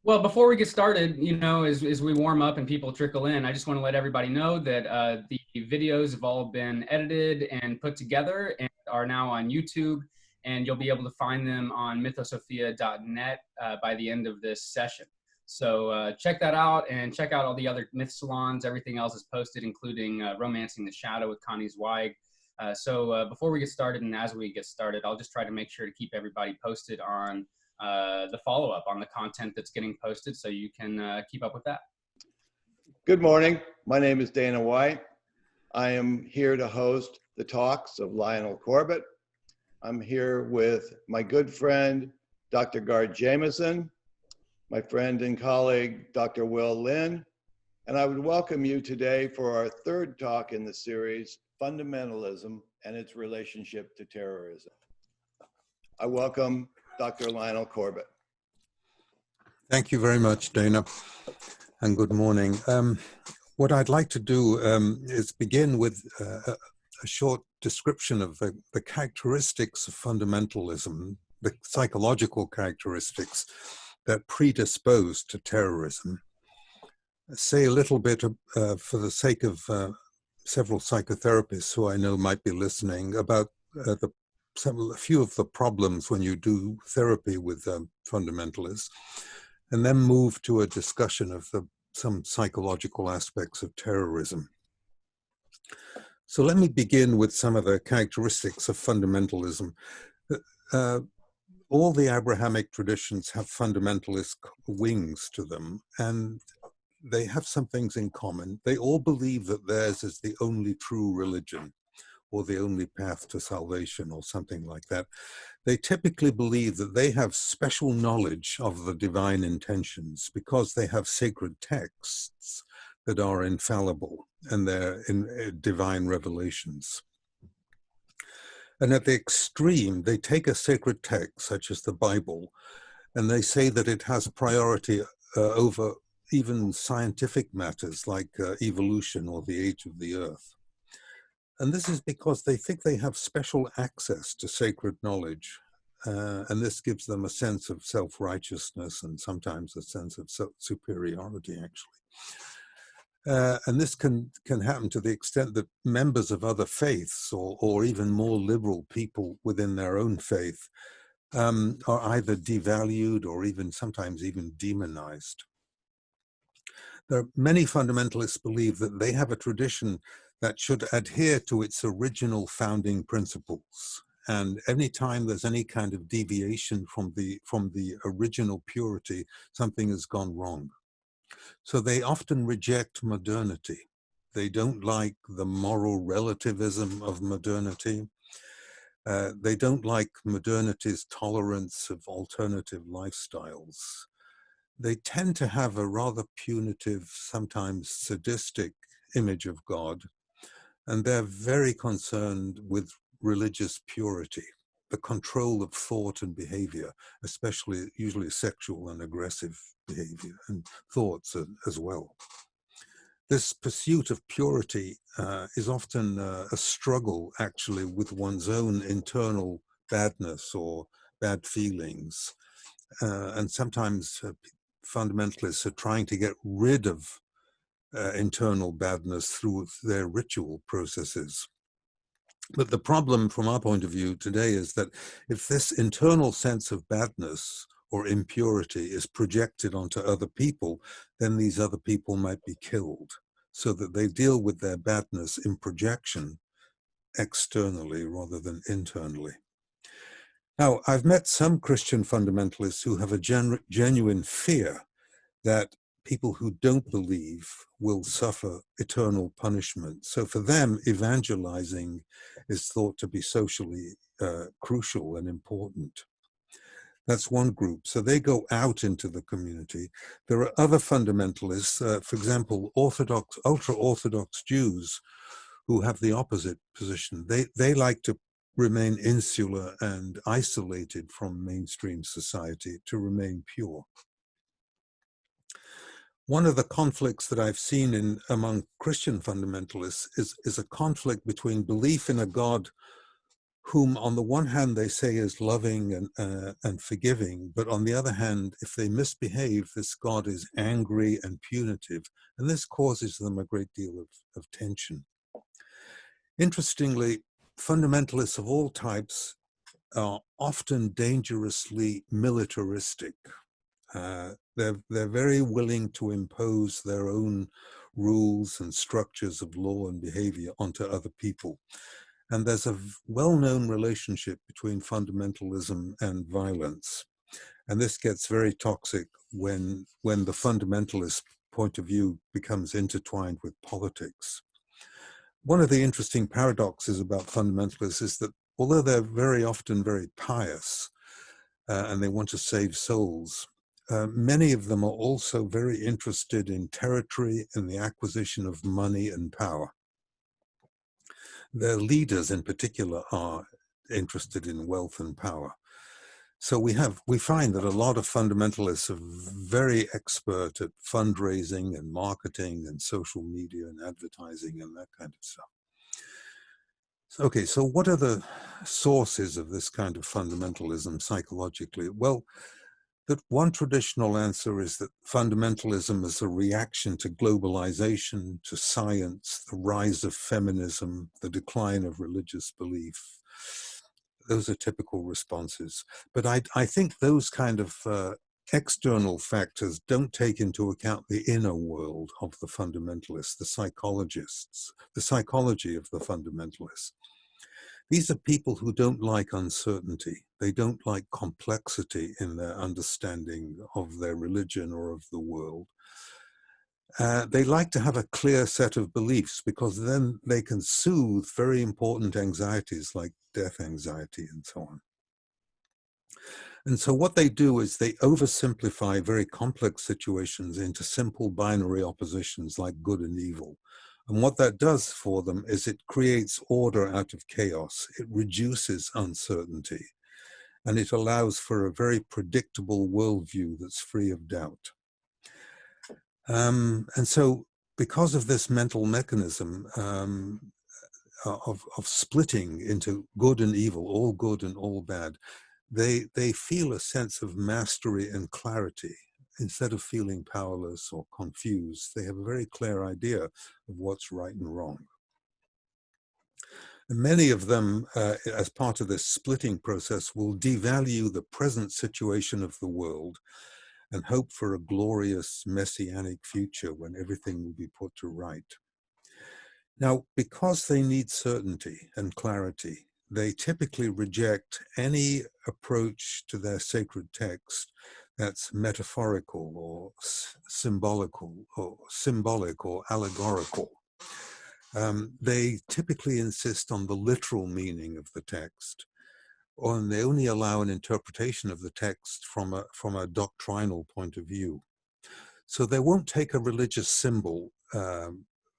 Well, before we get started, as we warm up and people trickle in, I just want to let everybody know that the videos have all been edited and put together and are now on YouTube, and you'll be able to find them on mythosophia.net by the end of this session. So check that out and check out all the other Myth Salons. Everything else is posted, including Romancing the Shadow with Connie Zweig. So before we get started and as we get started, I'll just try to make sure to keep everybody posted on the follow-up on the content that's getting posted so you can keep up with that. Good morning. My name is Dana White. I am here to host the talks of Lionel Corbett. I'm here with my good friend, Dr. Gard Jameson, my friend and colleague, Dr. Linn, and I would welcome you today for our third talk in the series, Fundamentalism and its Relationship to Terrorism. I welcome Dr. Lionel Corbett. Thank you very much, Dana, and good morning. What I'd like to do is begin with a short description of the characteristics of fundamentalism, the psychological characteristics that predispose to terrorism. Say a little bit for the sake of several psychotherapists who I know might be listening about a few of the problems when you do therapy with fundamentalists, and then move to a discussion of some psychological aspects of terrorism. So let me begin with some of the characteristics of fundamentalism. All the Abrahamic traditions have fundamentalist wings to them, and they have some things in common. They all believe that theirs is the only true religion, or the only path to salvation, or something like that. They typically believe that they have special knowledge of the divine intentions because they have sacred texts that are infallible and they're in divine revelations. And at the extreme, they take a sacred text, such as the Bible, and they say that it has priority over even scientific matters like evolution or the age of the earth. And this is because they think they have special access to sacred knowledge. And this gives them a sense of self-righteousness and sometimes a sense of superiority, actually. And this can happen to the extent that members of other faiths or even more liberal people within their own faith are either devalued or sometimes even demonized. There are many fundamentalists believe that they have a tradition that should adhere to its original founding principles. And any time there's any kind of deviation from the original purity, something has gone wrong. So they often reject modernity. They don't like the moral relativism of modernity. They don't like modernity's tolerance of alternative lifestyles. They tend to have a rather punitive, sometimes sadistic image of God, and they're very concerned with religious purity, the control of thought and behavior, especially usually sexual and aggressive behavior and thoughts as well. This pursuit of purity is often a struggle actually with one's own internal badness or bad feelings. And sometimes fundamentalists are trying to get rid of internal badness through their ritual processes. But the problem from our point of view today is that if this internal sense of badness or impurity is projected onto other people, then these other people might be killed, so that they deal with their badness in projection externally rather than internally. Now, I've met some Christian fundamentalists who have a genuine fear that people who don't believe will suffer eternal punishment. So for them, evangelizing is thought to be socially crucial and important. That's one group. So they go out into the community. There are other fundamentalists, for example, ultra-Orthodox Jews who have the opposite position. They like to remain insular and isolated from mainstream society to remain pure. One of the conflicts that I've seen among Christian fundamentalists is a conflict between belief in a God whom on the one hand they say is loving and forgiving, but on the other hand, if they misbehave, this God is angry and punitive, and this causes them a great deal of tension. Interestingly, fundamentalists of all types are often dangerously militaristic. They're very willing to impose their own rules and structures of law and behavior onto other people. And there's a well-known relationship between fundamentalism and violence. And this gets very toxic when the fundamentalist point of view becomes intertwined with politics. One of the interesting paradoxes about fundamentalists is that although they're very often very pious and they want to save souls, many of them are also very interested in territory and the acquisition of money and power. Their leaders in particular are interested in wealth and power. So we find that a lot of fundamentalists are very expert at fundraising and marketing and social media and advertising and that kind of stuff. Okay, so what are the sources of this kind of fundamentalism psychologically? Well, that one traditional answer is that fundamentalism is a reaction to globalization, to science, the rise of feminism, the decline of religious belief. Those are typical responses. But I think those kind of external factors don't take into account the inner world of the fundamentalists, the psychologists, the psychology of the fundamentalists. These are people who don't like uncertainty. They don't like complexity in their understanding of their religion or of the world. They like to have a clear set of beliefs because then they can soothe very important anxieties like death anxiety and so on. And so what they do is they oversimplify very complex situations into simple binary oppositions like good and evil. And what that does for them is it creates order out of chaos. It reduces uncertainty. And it allows for a very predictable worldview that's free of doubt. And so because of this mental mechanism of splitting into good and evil, all good and all bad, they feel a sense of mastery and clarity. Instead of feeling powerless or confused, they have a very clear idea of what's right and wrong. And many of them, as part of this splitting process, will devalue the present situation of the world and hope for a glorious messianic future when everything will be put to right. Now, because they need certainty and clarity, they typically reject any approach to their sacred text that's metaphorical or symbolic or allegorical. They typically insist on the literal meaning of the text, and they only allow an interpretation of the text from a doctrinal point of view. So they won't take a religious symbol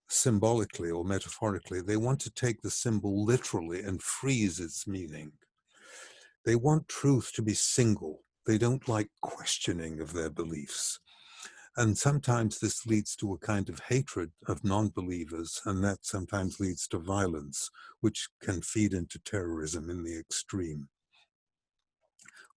symbolically or metaphorically. They want to take the symbol literally and freeze its meaning. They want truth to be single. They don't like questioning of their beliefs. And sometimes this leads to a kind of hatred of non-believers, and that sometimes leads to violence, which can feed into terrorism in the extreme.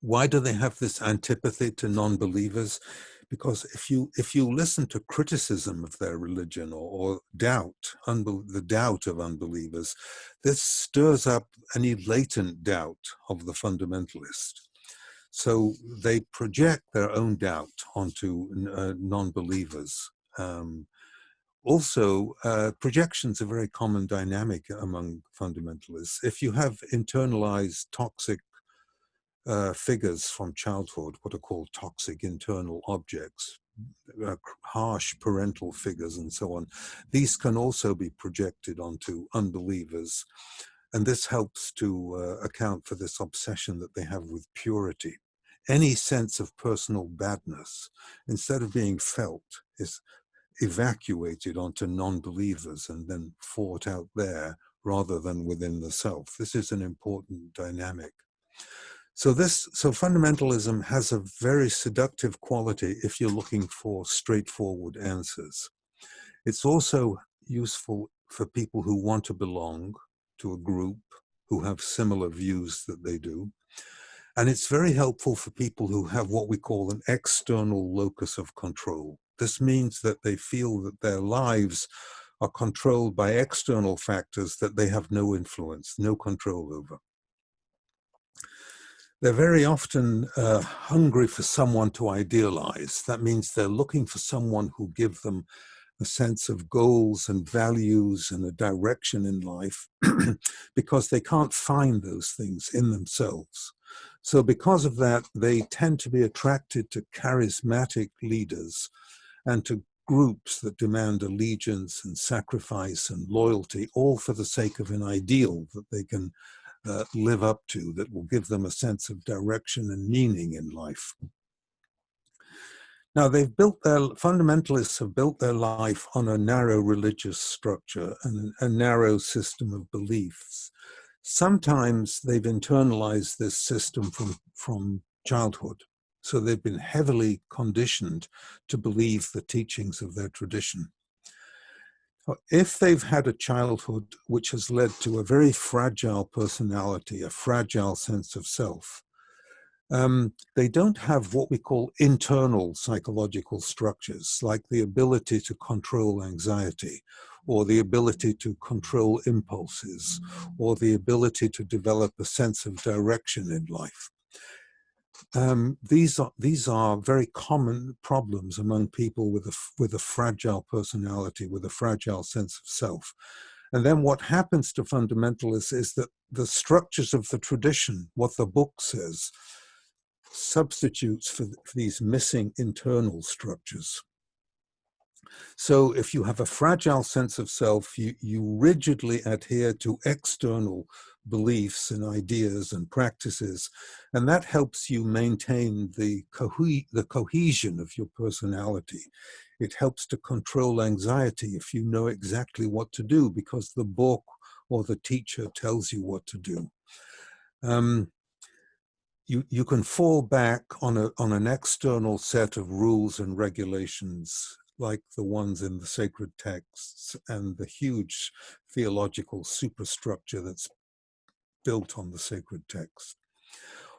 Why do they have this antipathy to non-believers? Because if you listen to criticism of their religion or doubt, the doubt of unbelievers, this stirs up any latent doubt of the fundamentalist. So they project their own doubt onto non-believers. Also, projections are a very common dynamic among fundamentalists. If you have internalized toxic figures from childhood, what are called toxic internal objects, harsh parental figures and so on, these can also be projected onto unbelievers. And this helps to account for this obsession that they have with purity. Any sense of personal badness, instead of being felt, is evacuated onto non-believers and then fought out there rather than within the self. This is an important dynamic. So fundamentalism has a very seductive quality if you're looking for straightforward answers. It's also useful for people who want to belong to a group, who have similar views that they do. And it's very helpful for people who have what we call an external locus of control. This means that they feel that their lives are controlled by external factors that they have no influence, no control over. They're very often hungry for someone to idealize. That means they're looking for someone who give them a sense of goals and values and a direction in life because they can't find those things in themselves. So because of that, they tend to be attracted to charismatic leaders and to groups that demand allegiance and sacrifice and loyalty, all for the sake of an ideal that they can live up to, that will give them a sense of direction and meaning in life. Now, fundamentalists have built their life on a narrow religious structure and a narrow system of beliefs. Sometimes they've internalized this system from childhood. So they've been heavily conditioned to believe the teachings of their tradition. If they've had a childhood which has led to a very fragile personality, a fragile sense of self, they don't have what we call internal psychological structures, like the ability to control anxiety, or the ability to control impulses, or the ability to develop a sense of direction in life. These are very common problems among people with a fragile personality, with a fragile sense of self. And then what happens to fundamentalists is that the structures of the tradition, what the book says, substitutes for these missing internal structures. So if you have a fragile sense of self, you rigidly adhere to external beliefs and ideas and practices, and that helps you maintain the cohesion of your personality. It helps to control anxiety if you know exactly what to do because the book or the teacher tells you what to do. You can fall back on an external set of rules and regulations like the ones in the sacred texts and the huge theological superstructure that's built on the sacred text.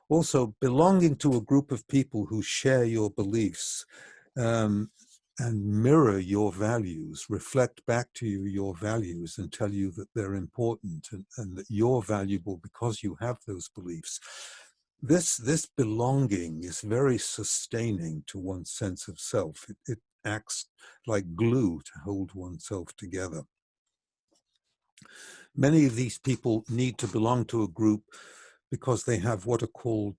Also, belonging to a group of people who share your beliefs and mirror your values, reflect back to you your values and tell you that they're important and that you're valuable because you have those beliefs. This belonging is very sustaining to one's sense of self. It acts like glue to hold oneself together. Many of these people need to belong to a group because they have what are called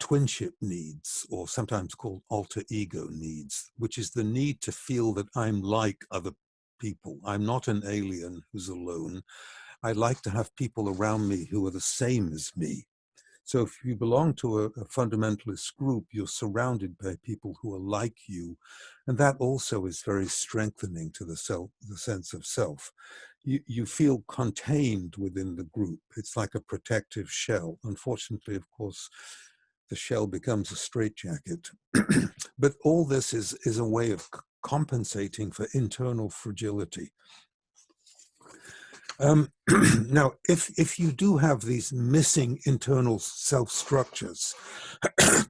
twinship needs, or sometimes called alter ego needs, which is the need to feel that I'm like other people. I'm not an alien who's alone. I like to have people around me who are the same as me. So if you belong to a fundamentalist group, you're surrounded by people who are like you. And that also is very strengthening to the sense of self. You feel contained within the group. It's like a protective shell. Unfortunately, of course, the shell becomes a straitjacket. But all this is a way of compensating for internal fragility. Now, if you do have these missing internal self-structures,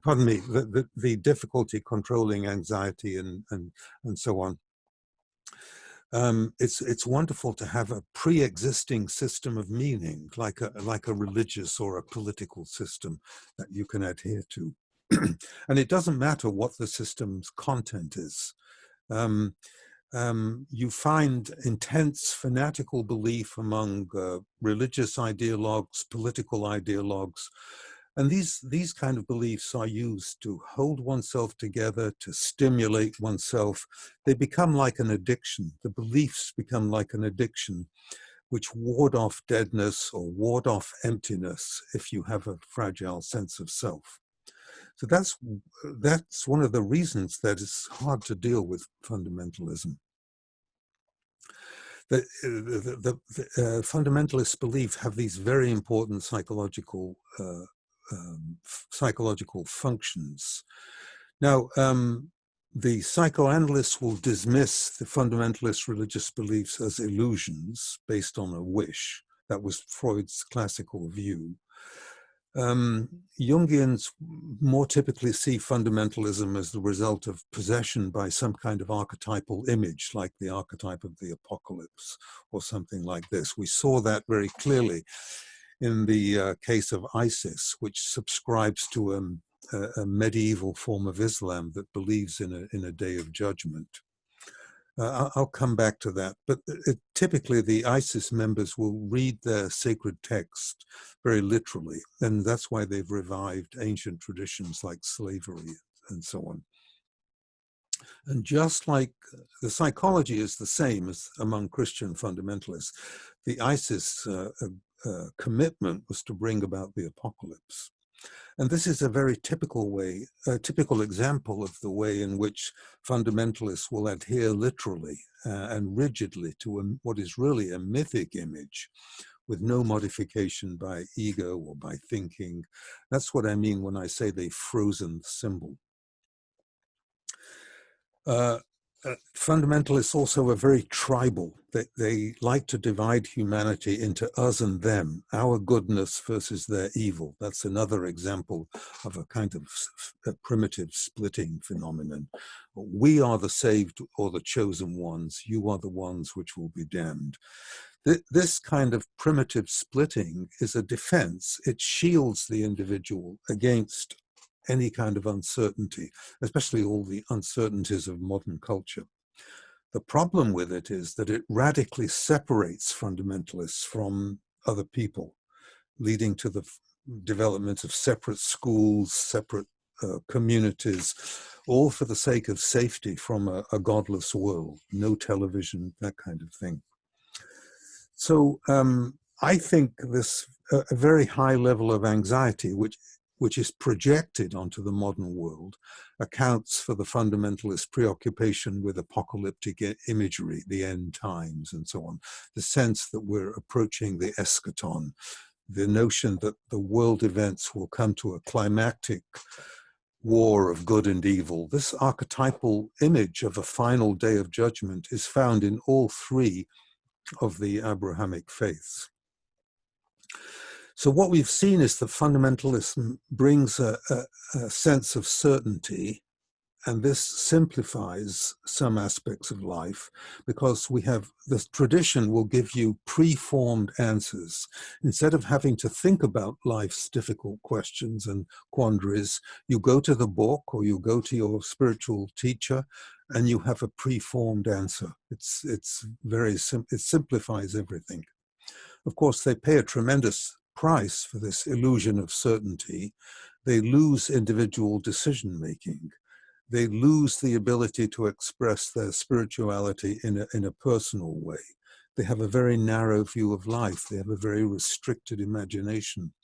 pardon me, the difficulty controlling anxiety and so on, it's wonderful to have a pre-existing system of meaning, like a religious or a political system that you can adhere to. And it doesn't matter what the system's content is. You find intense fanatical belief among religious ideologues, political ideologues, and these kind of beliefs are used to hold oneself together, to stimulate oneself. They become like an addiction. The beliefs become like an addiction, which ward off deadness or ward off emptiness if you have a fragile sense of self. So that's one of the reasons that it's hard to deal with fundamentalism. The fundamentalists believe have these very important psychological functions. Now, the psychoanalysts will dismiss the fundamentalist religious beliefs as illusions based on a wish, That was Freud's classical view. Jungians more typically see fundamentalism as the result of possession by some kind of archetypal image, like the archetype of the apocalypse or something like this. We saw that very clearly in the case of ISIS, which subscribes to a medieval form of Islam that believes in a day of judgment. I'll come back to that, but typically the ISIS members will read their sacred text very literally, and that's why they've revived ancient traditions like slavery and so on. And just like the psychology is the same as among Christian fundamentalists, the ISIS commitment was to bring about the apocalypse. And this is a very typical example of the way in which fundamentalists will adhere literally and rigidly to what is really a mythic image with no modification by ego or by thinking. That's what I mean when I say they've frozen the symbol. Fundamentalists also are very tribal. They like to divide humanity into us and them, our goodness versus their evil. That's another example of a kind of a primitive splitting phenomenon. We are the saved or the chosen ones. You are the ones which will be damned. This kind of primitive splitting is a defense. It shields the individual against any kind of uncertainty, especially all the uncertainties of modern culture. The problem with it is that it radically separates fundamentalists from other people, leading to the development of separate schools, separate communities, all for the sake of safety from a godless world, no television, that kind of thing. So I think this a very high level of anxiety, which is projected onto the modern world, accounts for the fundamentalist preoccupation with apocalyptic imagery, the end times, and so on. The sense that we're approaching the eschaton, the notion that the world events will come to a climactic war of good and evil. This archetypal image of a final day of judgment is found in all three of the Abrahamic faiths. So what we've seen is that fundamentalism brings a sense of certainty, and this simplifies some aspects of life because we have, the tradition will give you preformed answers. Instead of having to think about life's difficult questions and quandaries, you go to the book or you go to your spiritual teacher and you have a preformed answer. It simplifies everything. Of course, they pay a tremendous price for this illusion of certainty. They lose individual decision-making. They lose the ability to express their spirituality in a personal way. They have a very narrow view of life. They have a very restricted imagination.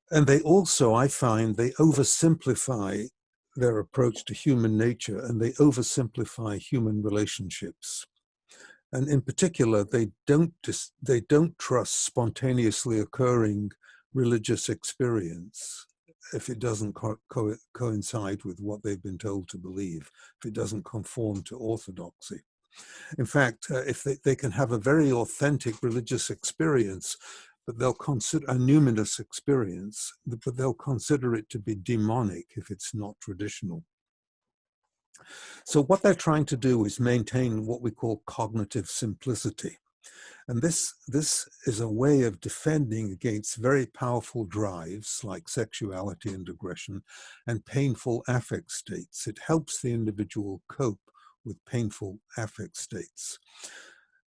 And they also, I find, they oversimplify their approach to human nature, and they oversimplify human relationships. And in particular, they don't trust spontaneously occurring religious experience if it doesn't coincide with what they've been told to believe, if it doesn't conform to orthodoxy. In fact, if they can have a very authentic religious experience, but they'll consider a numinous experience, but they'll consider it to be demonic if it's not traditional. So what they're trying to do is maintain what we call cognitive simplicity. And this is a way of defending against very powerful drives like sexuality and aggression and painful affect states. It helps the individual cope with painful affect states.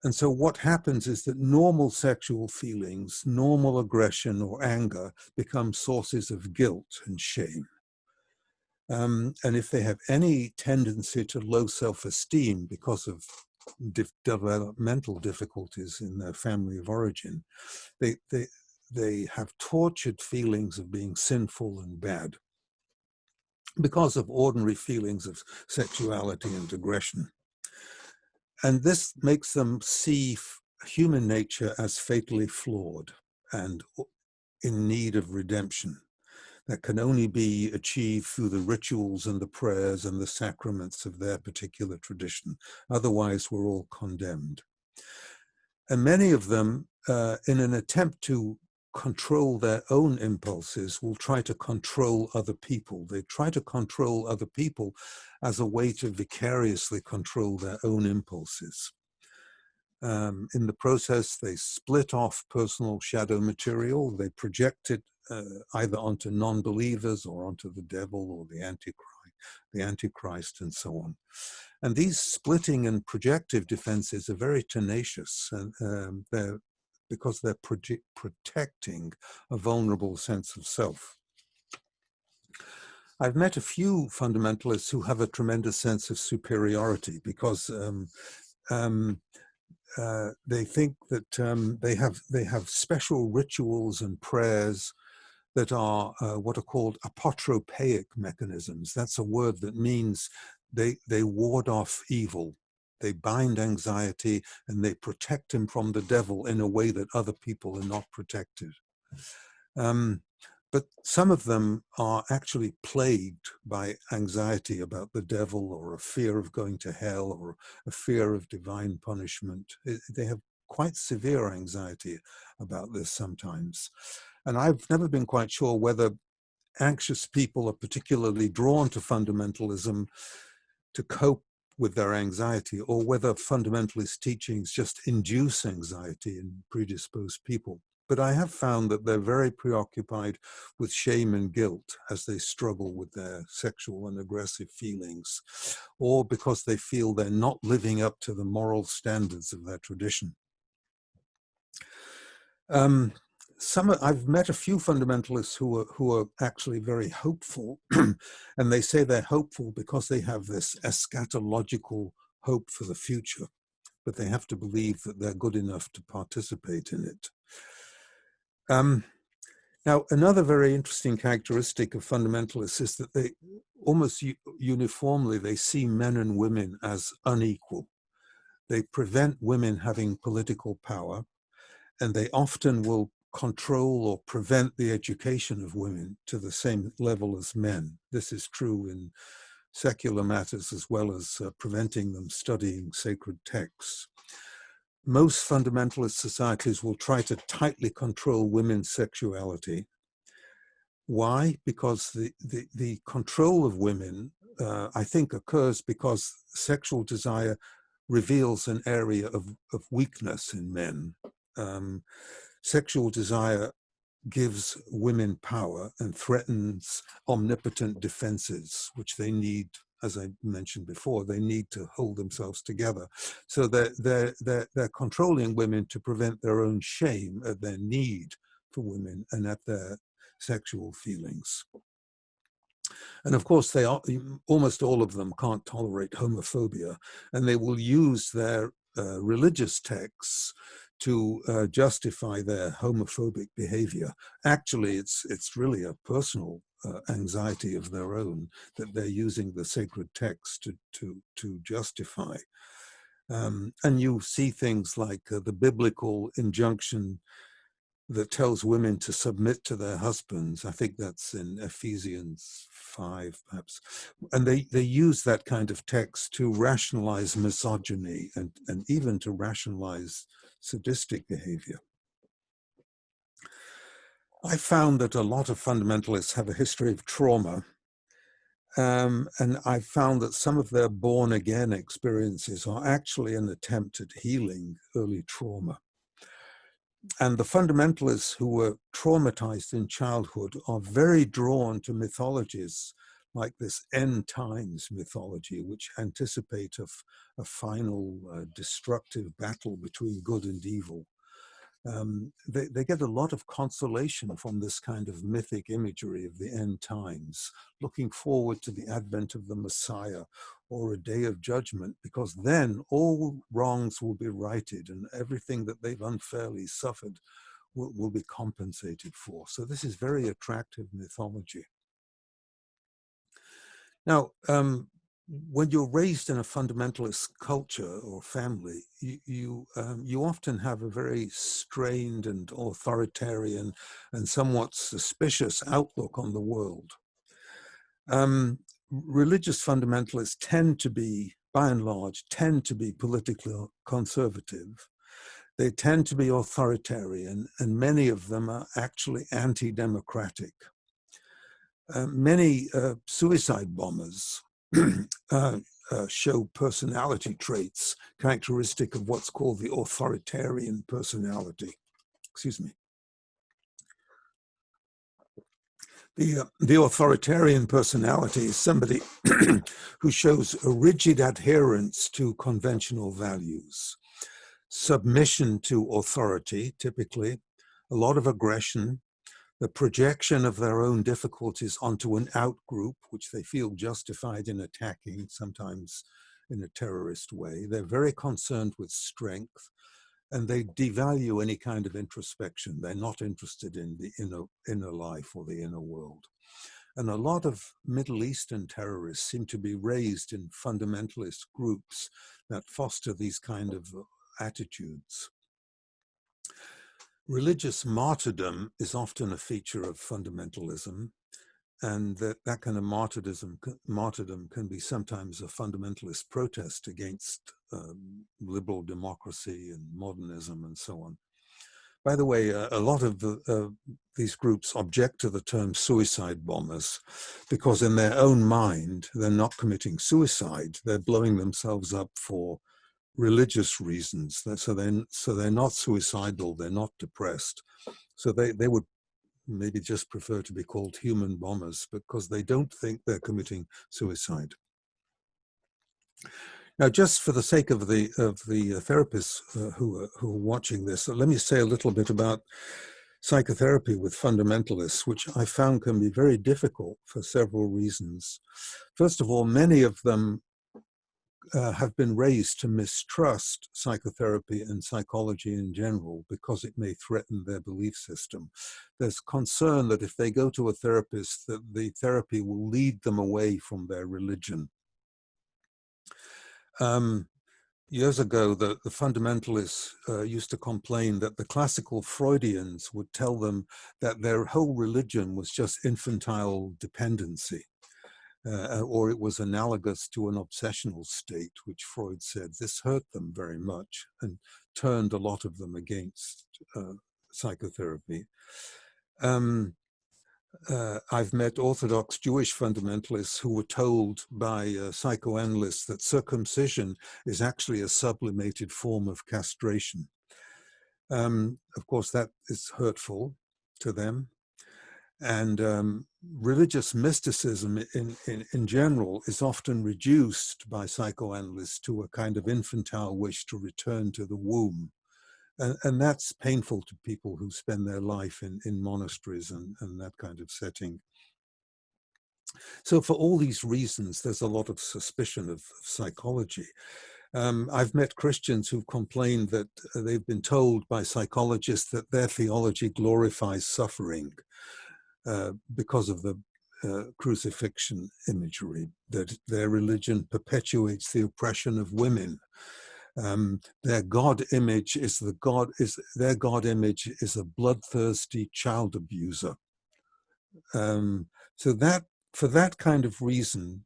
And so what happens is that normal sexual feelings, normal aggression or anger become sources of guilt and shame. And if they have any tendency to low self-esteem because of developmental difficulties in their family of origin, they have tortured feelings of being sinful and bad because of ordinary feelings of sexuality and aggression. And this makes them see human nature as fatally flawed and in need of redemption. That can only be achieved through the rituals and the prayers and the sacraments of their particular tradition. Otherwise, we're all condemned. And many of them in an attempt to control their own impulses, will try to control other people. They try to control other people as a way to vicariously control their own impulses. In the process, they split off personal shadow material. They project it either onto non-believers or onto the devil or the Antichrist, and so on. And these splitting and projective defenses are very tenacious, and because they're protecting a vulnerable sense of self. I've met a few fundamentalists who have a tremendous sense of superiority because they think that they have special rituals and prayers that are what are called apotropaic mechanisms. That's a word that means they ward off evil. They bind anxiety and they protect him from the devil in a way that other people are not protected. But some of them are actually plagued by anxiety about the devil, or a fear of going to hell, or a fear of divine punishment. They have quite severe anxiety about this sometimes. And I've never been quite sure whether anxious people are particularly drawn to fundamentalism to cope with their anxiety, or whether fundamentalist teachings just induce anxiety in predisposed people. But I have found that they're very preoccupied with shame and guilt as they struggle with their sexual and aggressive feelings, or because they feel they're not living up to the moral standards of their tradition. I've met a few fundamentalists who are actually very hopeful, and they say they're hopeful because they have this eschatological hope for the future, but they have to believe that they're good enough to participate in it. Now, another very interesting characteristic of fundamentalists is that they almost uniformly, they see men and women as unequal. They prevent women having political power, and they often will control or prevent the education of women to the same level as men. This is true in secular matters as well as preventing them studying sacred texts. Most fundamentalist societies will try to tightly control women's sexuality. Why? Because the control of women, I think, occurs because sexual desire reveals an area of weakness in men. Sexual desire gives women power and threatens omnipotent defenses, which they need, as I mentioned before, they need to hold themselves together. So they're controlling women to prevent their own shame at their need for women and at their sexual feelings. And of course, almost all of them can't tolerate homophobia, and they will use their religious texts to justify their homophobic behavior. Actually, it's really a personal anxiety of their own that they're using the sacred text to justify. And you see things like the biblical injunction that tells women to submit to their husbands. I think that's in Ephesians 5, perhaps. And they use that kind of text to rationalize misogyny and even to rationalize sadistic behavior. I found that a lot of fundamentalists have a history of trauma. And I found that some of their born-again experiences are actually an attempt at healing early trauma. And the fundamentalists who were traumatized in childhood are very drawn to mythologies like this end times mythology, which anticipate a final destructive battle between good and evil. They get a lot of consolation from this kind of mythic imagery of the end times, looking forward to the advent of the Messiah or a day of judgment, because then all wrongs will be righted and everything that they've unfairly suffered will be compensated for. So this is very attractive mythology. Now, when you're raised in a fundamentalist culture or family, you often have a very strained and authoritarian and somewhat suspicious outlook on the world. Religious fundamentalists tend to be, by and large, politically conservative. They tend to be authoritarian, and many of them are actually anti-democratic. Many suicide bombers show personality traits characteristic of what's called the authoritarian personality. Excuse me. The authoritarian personality is somebody who shows a rigid adherence to conventional values, submission to authority, typically, a lot of aggression, the projection of their own difficulties onto an out-group, which they feel justified in attacking, sometimes in a terrorist way. They're very concerned with strength, and they devalue any kind of introspection. They're not interested in the inner life or the inner world. And a lot of Middle Eastern terrorists seem to be raised in fundamentalist groups that foster these kind of attitudes. Religious martyrdom is often a feature of fundamentalism, and that kind of martyrdom can be sometimes a fundamentalist protest against liberal democracy and modernism and so on. By the way, a lot of these groups object to the term suicide bombers because in their own mind, they're not committing suicide. They're blowing themselves up for religious reasons. So they're not suicidal, they're not depressed. So they would maybe just prefer to be called human bombers because they don't think they're committing suicide. Now, just for the sake of the therapists who are watching this, let me say a little bit about psychotherapy with fundamentalists, which I found can be very difficult for several reasons. First of all, many of them have been raised to mistrust psychotherapy and psychology in general because it may threaten their belief system. There's concern that if they go to a therapist, that the therapy will lead them away from their religion. Years ago, the fundamentalists used to complain that the classical Freudians would tell them that their whole religion was just infantile dependency. Or it was analogous to an obsessional state, which Freud said this hurt them very much and turned a lot of them against psychotherapy. I've met Orthodox Jewish fundamentalists who were told by psychoanalysts that circumcision is actually a sublimated form of castration. Of course, that is hurtful to them. And religious mysticism in general is often reduced by psychoanalysts to a kind of infantile wish to return to the womb. And that's painful to people who spend their life in monasteries and that kind of setting. So for all these reasons, there's a lot of suspicion of psychology. I've met Christians who've complained that they've been told by psychologists that their theology glorifies suffering. Because of the crucifixion imagery, that their religion perpetuates the oppression of women. Their God image is their God image is a bloodthirsty child abuser. So that for that kind of reason,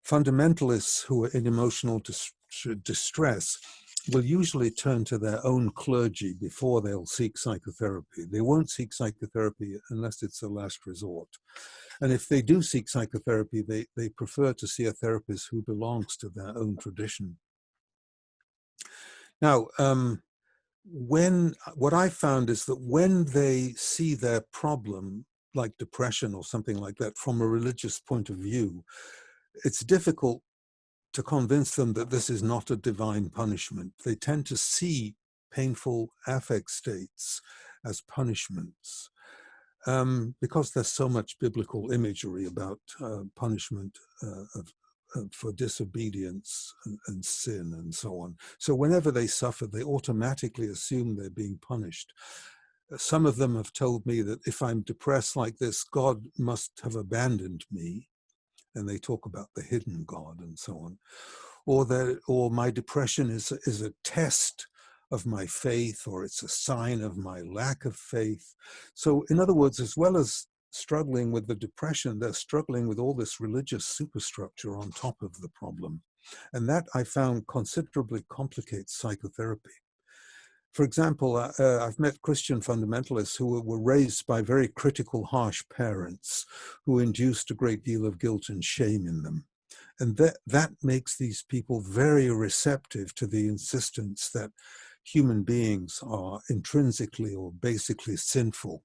fundamentalists who are in emotional distress will usually turn to their own clergy before they'll seek psychotherapy. They won't seek psychotherapy unless it's a last resort. And if they do seek psychotherapy, they prefer to see a therapist who belongs to their own tradition. Now, what I found is that when they see their problem, like depression or something like that, from a religious point of view, it's difficult to convince them that this is not a divine punishment. They tend to see painful affect states as punishments because there's so much biblical imagery about punishment for disobedience and sin and so on. So whenever they suffer, they automatically assume they're being punished. Some of them have told me that if I'm depressed like this, God must have abandoned me. And they talk about the hidden God and so on, or my depression is a test of my faith, or it's a sign of my lack of faith. So in other words, as well as struggling with the depression, they're struggling with all this religious superstructure on top of the problem. And that I found considerably complicates psychotherapy. For example, I've met Christian fundamentalists who were raised by very critical, harsh parents who induced a great deal of guilt and shame in them. And that makes these people very receptive to the insistence that human beings are intrinsically or basically sinful.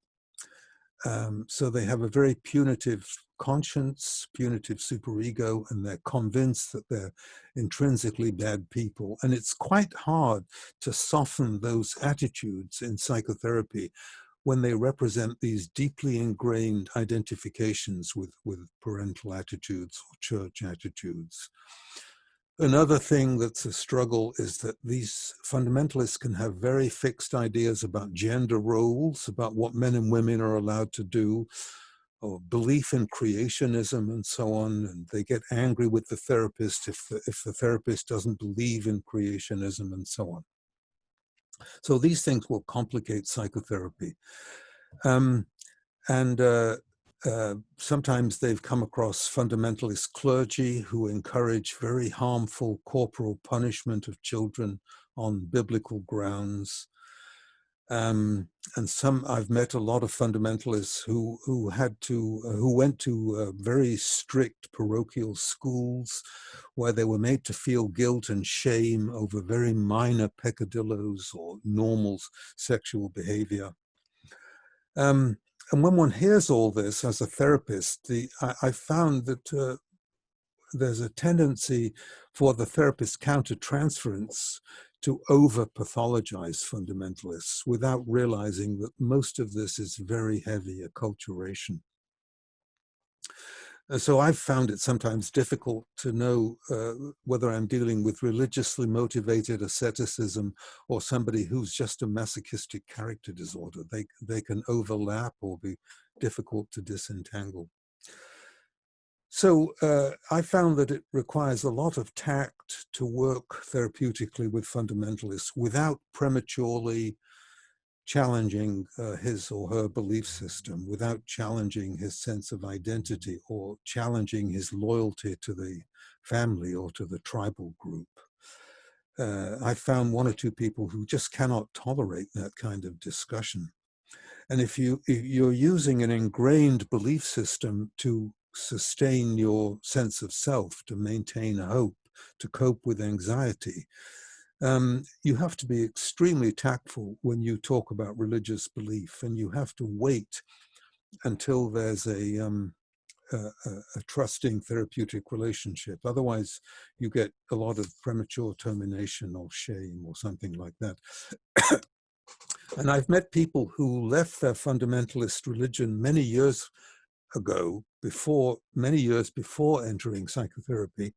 So they have a very punitive conscience, punitive superego, and they're convinced that they're intrinsically bad people. And it's quite hard to soften those attitudes in psychotherapy when they represent these deeply ingrained identifications with parental attitudes or church attitudes. Another thing that's a struggle is that these fundamentalists can have very fixed ideas about gender roles, about what men and women are allowed to do, or belief in creationism and so on. And they get angry with the therapist if the therapist doesn't believe in creationism and so on. So these things will complicate psychotherapy. Sometimes they've come across fundamentalist clergy who encourage very harmful corporal punishment of children on biblical grounds. And I've met a lot of fundamentalists who went to very strict parochial schools where they were made to feel guilt and shame over very minor peccadillos or normal sexual behavior. And when one hears all this as a therapist, I found that there's a tendency for the therapist countertransference to over-pathologize fundamentalists without realizing that most of this is very heavy acculturation. So I've found it sometimes difficult to know whether I'm dealing with religiously motivated asceticism or somebody who's just a masochistic character disorder. They can overlap or be difficult to disentangle. So I found that it requires a lot of tact to work therapeutically with fundamentalists without prematurely challenging his or her belief system, without challenging his sense of identity or challenging his loyalty to the family or to the tribal group. I found one or two people who just cannot tolerate that kind of discussion. And if you're using an ingrained belief system to sustain your sense of self, to maintain hope, to cope with anxiety, you have to be extremely tactful when you talk about religious belief, and you have to wait until there's a trusting therapeutic relationship. Otherwise, you get a lot of premature termination or shame or something like that. And I've met people who left their fundamentalist religion many years ago, many years before entering psychotherapy,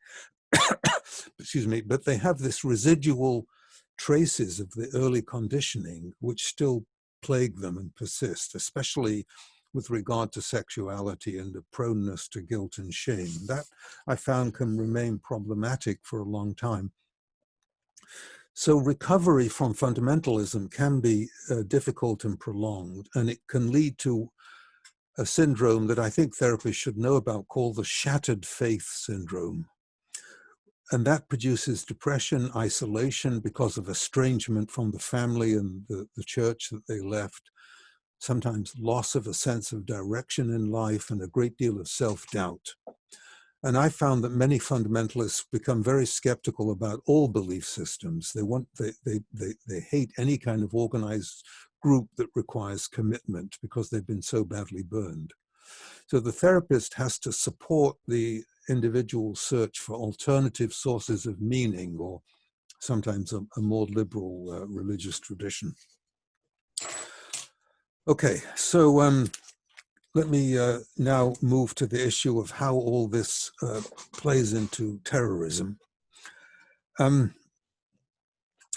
excuse me, but they have this residual traces of the early conditioning which still plague them and persist, especially with regard to sexuality and the proneness to guilt and shame. That I found can remain problematic for a long time. So recovery from fundamentalism can be difficult and prolonged, and it can lead to a syndrome that I think therapists should know about called the shattered faith syndrome. And that produces depression, isolation because of estrangement from the family and the church that they left, sometimes loss of a sense of direction in life and a great deal of self-doubt. And I found that many fundamentalists become very skeptical about all belief systems. They hate any kind of organized group that requires commitment because they've been so badly burned. So the therapist has to support the individual search for alternative sources of meaning, or sometimes a more liberal religious tradition. Okay, so let me now move to the issue of how all this plays into terrorism.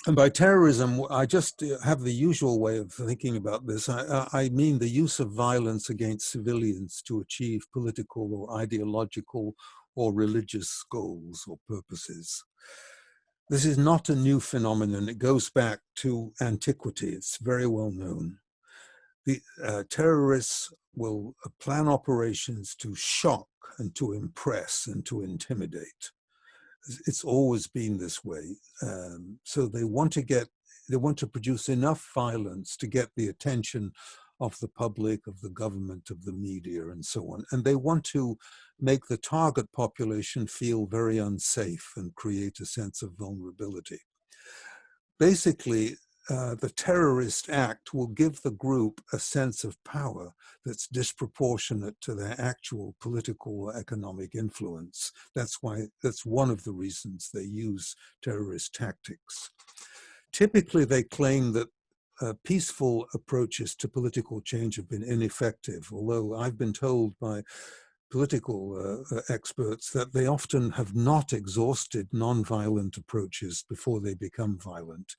And by terrorism, I just have the usual way of thinking about this. I mean the use of violence against civilians to achieve political or ideological or religious goals or purposes. This is not a new phenomenon. It goes back to antiquity. It's very well known. The terrorists will plan operations to shock and to impress and to intimidate. It's always been this way. So they want to get they want to produce enough violence to get the attention of the public, of the government, of the media, and so on. And they want to make the target population feel very unsafe and create a sense of vulnerability. Basically, the terrorist act will give the group a sense of power that's disproportionate to their actual political or economic influence. That's one of the reasons they use terrorist tactics. Typically, they claim that peaceful approaches to political change have been ineffective, although I've been told by political experts that they often have not exhausted non-violent approaches before they become violent.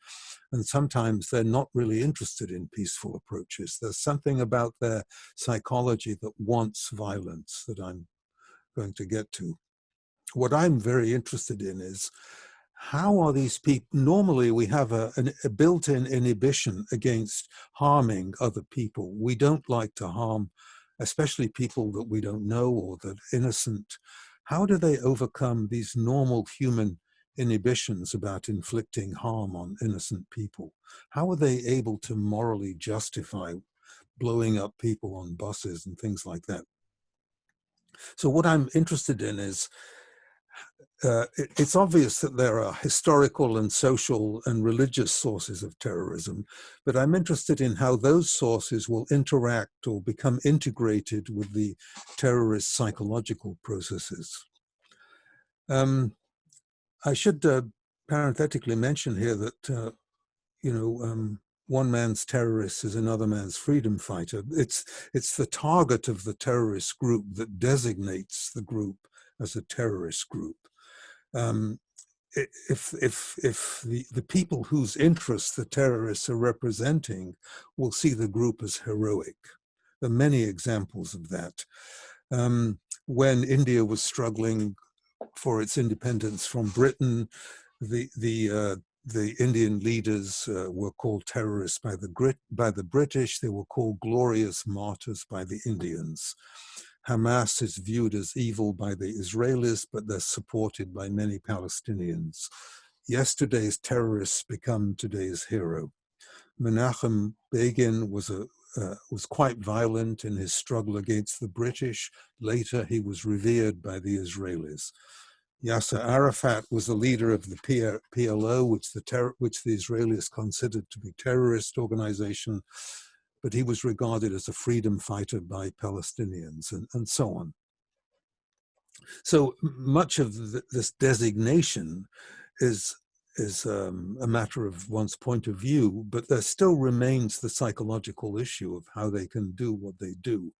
And sometimes they're not really interested in peaceful approaches. There's something about their psychology that wants violence that I'm going to get to. What I'm very interested in is, how are these people? Normally, we have a built-in inhibition against harming other people. We don't like to harm, especially people that we don't know or that are innocent. How do they overcome these normal human inhibitions about inflicting harm on innocent people? How are they able to morally justify blowing up people on buses and things like that? So what I'm interested in is, it's obvious that there are historical and social and religious sources of terrorism, but I'm interested in how those sources will interact or become integrated with the terrorist psychological processes. I should parenthetically mention here that, one man's terrorist is another man's freedom fighter. It's the target of the terrorist group that designates the group as a terrorist group. If the people whose interests the terrorists are representing will see the group as heroic. There are many examples of that. When India was struggling for its independence from Britain, the Indian leaders were called terrorists by the British. They were called glorious martyrs by the Indians. Hamas is viewed as evil by the Israelis, but they're supported by many Palestinians. Yesterday's terrorists become today's hero. Menachem Begin was quite violent in his struggle against the British. Later, he was revered by the Israelis. Yasser Arafat was the leader of the PLO, which the Israelis considered to be a terrorist organization, but he was regarded as a freedom fighter by Palestinians, and so on. So much of this designation is a matter of one's point of view, but there still remains the psychological issue of how they can do what they do.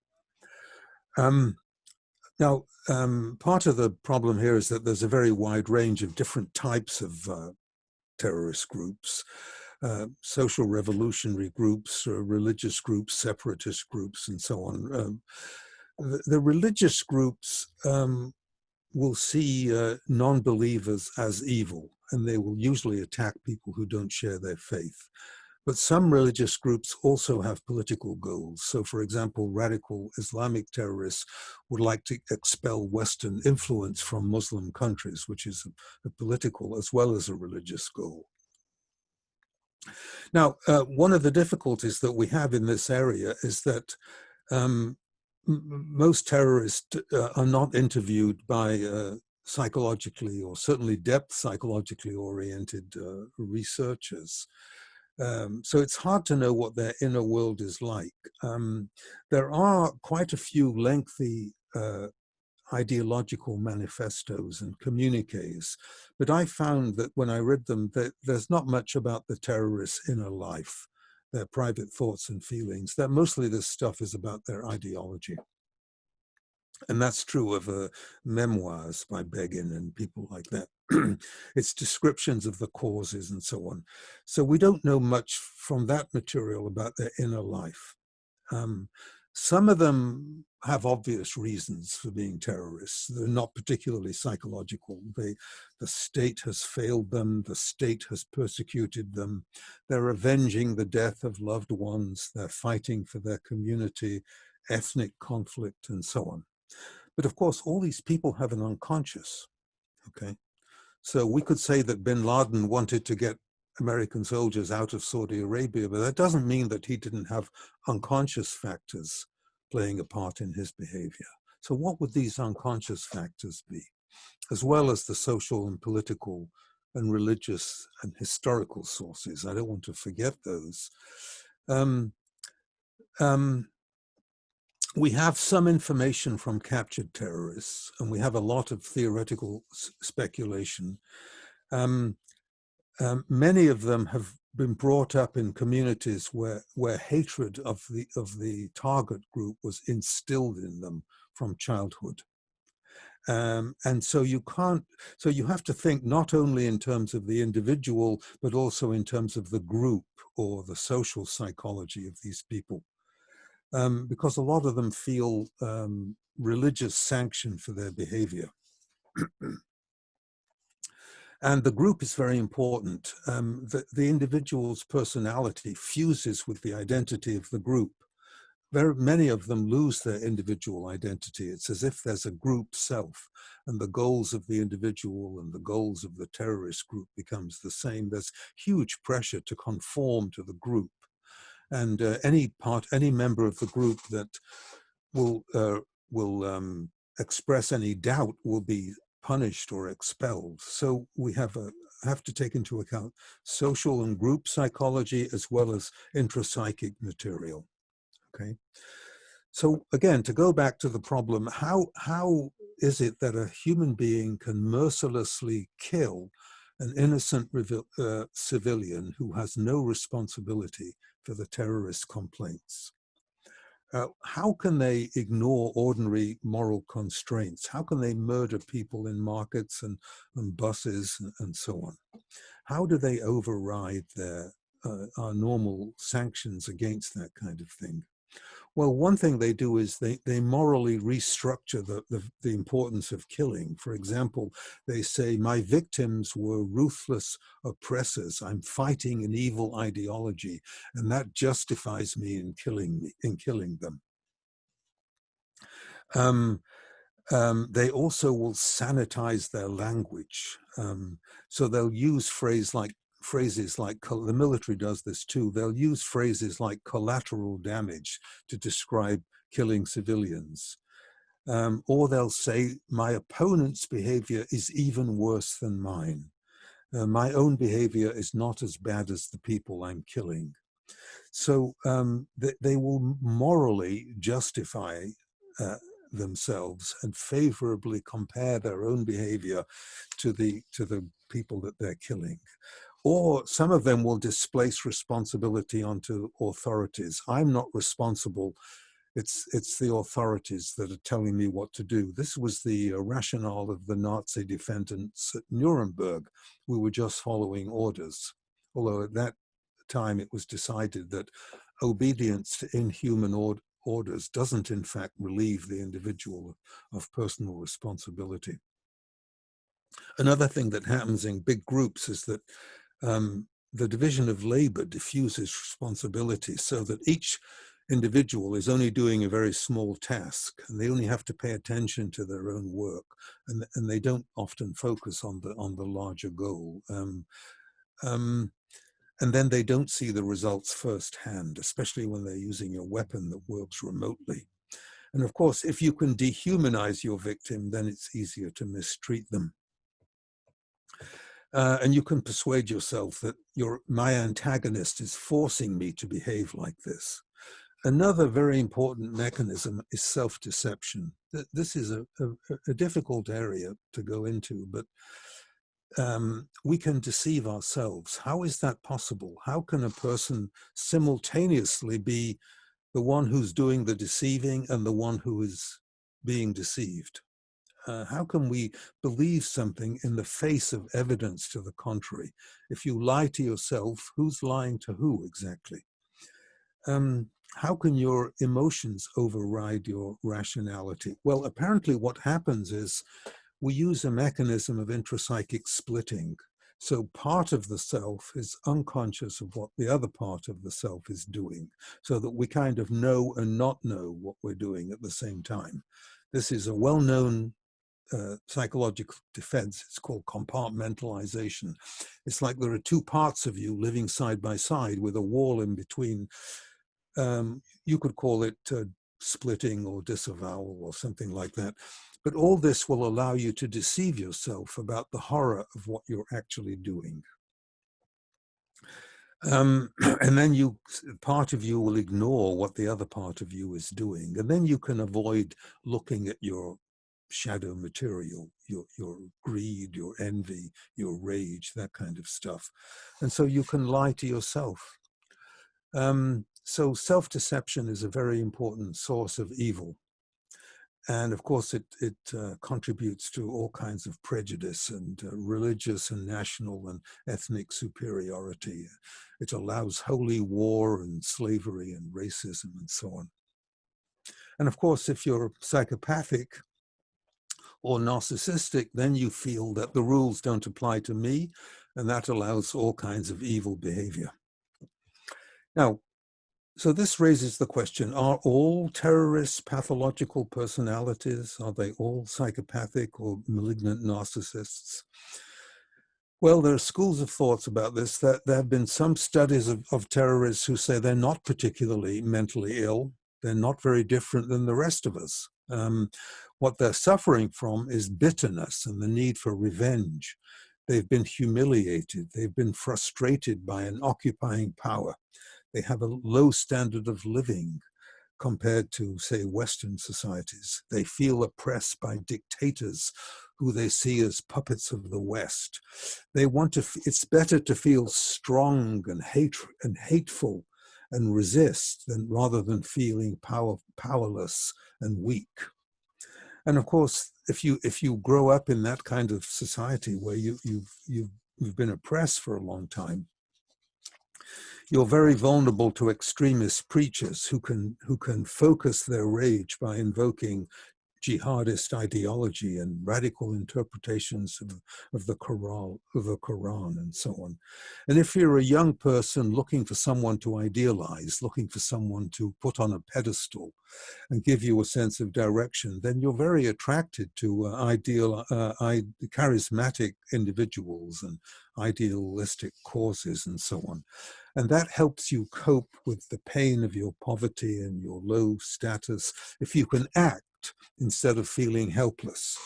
Now, part of the problem here is that there's a very wide range of different types of terrorist groups. Social revolutionary groups, religious groups, separatist groups, and so on. The religious groups will see non-believers as evil, and they will usually attack people who don't share their faith. But some religious groups also have political goals. So, for example, radical Islamic terrorists would like to expel Western influence from Muslim countries, which is a political as well as a religious goal. Now, one of the difficulties that we have in this area is that most terrorists are not interviewed by psychologically or certainly depth psychologically oriented researchers. So it's hard to know what their inner world is like. There are quite a few lengthy ideological manifestos and communiques, but I found that when I read them, that there's not much about the terrorists' inner life, their private thoughts and feelings. That mostly this stuff is about their ideology. And that's true of memoirs by Begin and people like that. It's descriptions of the causes and so on. So we don't know much from that material about their inner life. Some of them have obvious reasons for being terrorists. They're not particularly psychological. The state has failed them. The state has persecuted them. They're avenging the death of loved ones. They're fighting for their community, ethnic conflict, and so on. But of course, all these people have an unconscious, okay? So we could say that bin Laden wanted to get American soldiers out of Saudi Arabia, but that doesn't mean that he didn't have unconscious factors playing a part in his behavior. So what would these unconscious factors be, as well as the social and political and religious and historical sources? I don't want to forget those. We have some information from captured terrorists, and we have a lot of theoretical speculation. Many of them have been brought up in communities where hatred of the target group was instilled in them from childhood. And so you have to think not only in terms of the individual, but also in terms of the group or the social psychology of these people. Because a lot of them feel religious sanction for their behavior. And the group is very important. The individual's personality fuses with the identity of the group. Very many of them lose their individual identity. It's as if there's a group self, and the goals of the individual and the goals of the terrorist group becomes the same. There's huge pressure to conform to the group. And any member of the group that will express any doubt will be punished or expelled. So we have to take into account social and group psychology as well as intrapsychic material. Okay. So again, to go back to the problem, how is it that a human being can mercilessly kill an innocent civilian who has no responsibility for the terrorist complaints? How can they ignore ordinary moral constraints? How can they murder people in markets and buses and so on? How do they override our normal sanctions against that kind of thing? Well, one thing they do is they morally restructure the importance of killing. For example, they say, my victims were ruthless oppressors. I'm fighting an evil ideology, and that justifies me in killing them. They also will sanitize their language. So they'll use phrases like, the military does this too, they'll use phrases like collateral damage to describe killing civilians. Or they'll say, my opponent's behavior is even worse than mine. My own behavior is not as bad as the people I'm killing. So they will morally justify themselves and favorably compare their own behavior to the people that they're killing. Or some of them will displace responsibility onto authorities. I'm not responsible. It's the authorities that are telling me what to do. This was the rationale of the Nazi defendants at Nuremberg. We were just following orders. Although at that time it was decided that obedience to inhuman orders doesn't in fact relieve the individual of personal responsibility. Another thing that happens in big groups is that the division of labor diffuses responsibility so that each individual is only doing a very small task, and they only have to pay attention to their own work, and they don't often focus on the larger goal. And then they don't see the results firsthand, especially when they're using a weapon that works remotely. And of course, if you can dehumanize your victim, then it's easier to mistreat them. And you can persuade yourself that my antagonist is forcing me to behave like this. Another very important mechanism is self-deception. This is a difficult area to go into, but we can deceive ourselves. How is that possible? How can a person simultaneously be the one who's doing the deceiving and the one who is being deceived? How can we believe something in the face of evidence to the contrary? If you lie to yourself, who's lying to who exactly? How can your emotions override your rationality? Well, apparently what happens is we use a mechanism of intrapsychic splitting. So part of the self is unconscious of what the other part of the self is doing, so that we kind of know and not know what we're doing at the same time. This is a well-known psychological defense. It's called compartmentalization. It's like there are two parts of you living side by side with a wall in between. You could call it splitting or disavowal or something like that. But all this will allow you to deceive yourself about the horror of what you're actually doing. And then part of you will ignore what the other part of you is doing. And then you can avoid looking at your shadow material, your greed, your envy, your rage, that kind of stuff. And so you can lie to yourself. So self-deception is a very important source of evil. And of course, it contributes to all kinds of prejudice and religious and national and ethnic superiority. It allows holy war and slavery and racism and so on. And of course, if you're psychopathic or narcissistic, then you feel that the rules don't apply to me, and that allows all kinds of evil behavior. Now, so this raises the question, are all terrorists pathological personalities? Are they all psychopathic or malignant narcissists? Well, there are schools of thoughts about this. That there have been some studies of terrorists who say they're not particularly mentally ill. They're not very different than the rest of us. What they're suffering from is bitterness and the need for revenge. They've been humiliated. They've been frustrated by an occupying power. They have a low standard of living compared to, say, Western societies. They feel oppressed by dictators who they see as puppets of the West. They want to, it's better to feel strong and hateful and resist rather than feeling powerless and weak. And of course, if you grow up in that kind of society where you've been oppressed for a long time, you're very vulnerable to extremist preachers who can focus their rage by invoking jihadist ideology and radical interpretations of the Quran and so on. And if you're a young person looking for someone to idealize, looking for someone to put on a pedestal and give you a sense of direction, then you're very attracted to charismatic individuals and idealistic causes and so on. And that helps you cope with the pain of your poverty and your low status if you can act instead of feeling helpless,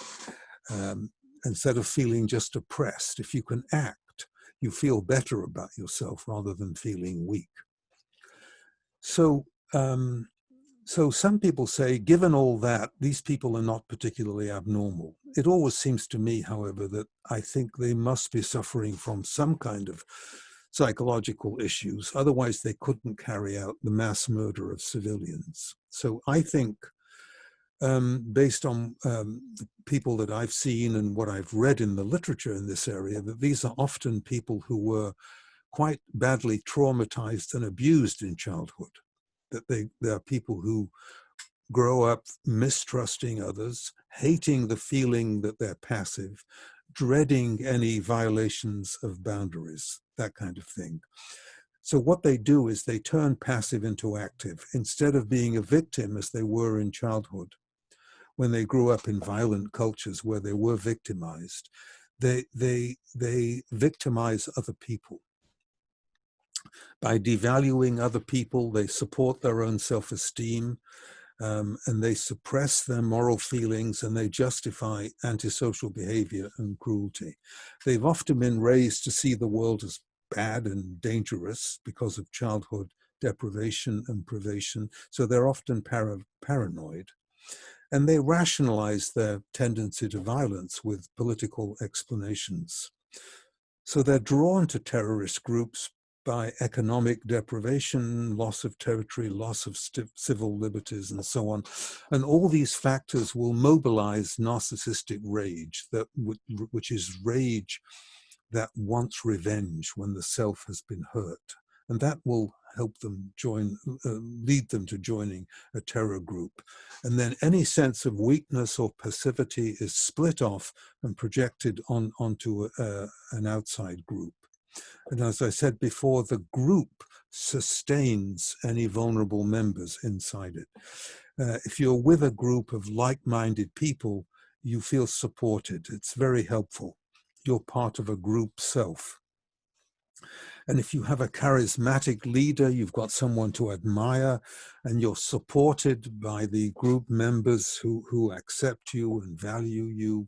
instead of feeling just oppressed. If you can act, you feel better about yourself rather than feeling weak. So some people say, given all that, these people are not particularly abnormal. It always seems to me, however, that I think they must be suffering from some kind of psychological issues. Otherwise, they couldn't carry out the mass murder of civilians. So I think, based on people that I've seen and what I've read in the literature in this area, that these are often people who were quite badly traumatized and abused in childhood. That they are people who grow up mistrusting others, hating the feeling that they're passive, dreading any violations of boundaries, that kind of thing. So what they do is they turn passive into active. Instead of being a victim as they were in childhood, when they grew up in violent cultures where they were victimized, they victimize other people. By devaluing other people, they support their own self-esteem, and they suppress their moral feelings, and they justify antisocial behavior and cruelty. They've often been raised to see the world as bad and dangerous because of childhood deprivation and privation, so they're often paranoid. And they rationalize their tendency to violence with political explanations. So they're drawn to terrorist groups by economic deprivation, loss of territory, loss of civil liberties, and so on. And all these factors will mobilize narcissistic rage, which is rage that wants revenge when the self has been hurt. And that will help them lead them to joining a terror group. And then any sense of weakness or passivity is split off and projected onto an outside group. And as I said before, the group sustains any vulnerable members inside it. If you're with a group of like-minded people, you feel supported. It's very helpful. You're part of a group self. And if you have a charismatic leader, you've got someone to admire, and you're supported by the group members who accept you and value you,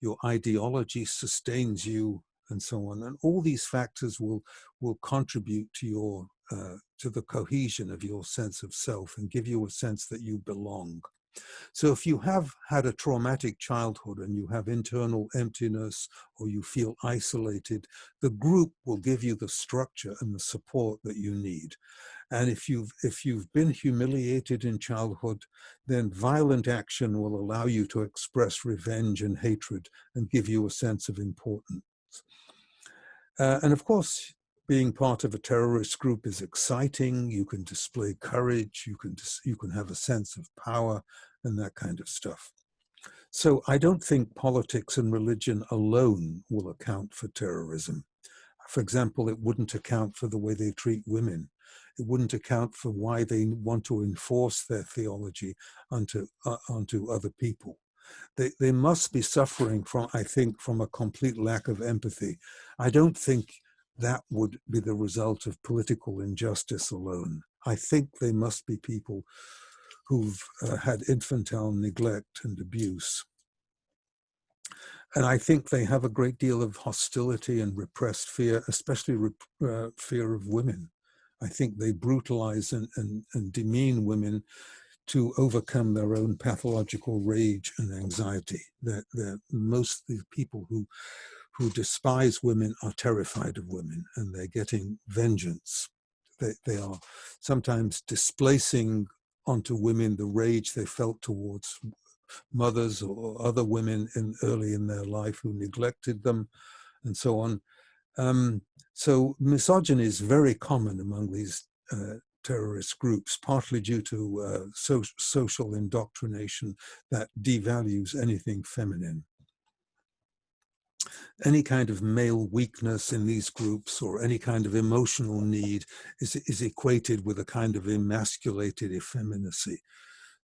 your ideology sustains you, and so on. And all these factors will contribute to your to the cohesion of your sense of self and give you a sense that you belong. So if you have had a traumatic childhood and you have internal emptiness or you feel isolated, the group will give you the structure and the support that you need. And if you've been humiliated in childhood, then violent action will allow you to express revenge and hatred and give you a sense of importance. And of course, being part of a terrorist group is exciting. You can display courage. You can have a sense of power and that kind of stuff. So I don't think politics and religion alone will account for terrorism. For example, it wouldn't account for the way they treat women. It wouldn't account for why they want to enforce their theology onto other people. They must be suffering from, I think, from a complete lack of empathy. I don't think that would be the result of political injustice alone. I think they must be people who've had infantile neglect and abuse. And I think they have a great deal of hostility and repressed fear, especially fear of women. I think they brutalize and demean women to overcome their own pathological rage and anxiety. Most of the people who despise women are terrified of women, and they're getting vengeance. They are sometimes displacing onto women the rage they felt towards mothers or other women early in their life who neglected them, and so on. So misogyny is very common among these terrorist groups, partly due to social indoctrination that devalues anything feminine. Any kind of male weakness in these groups or any kind of emotional need is equated with a kind of emasculated effeminacy.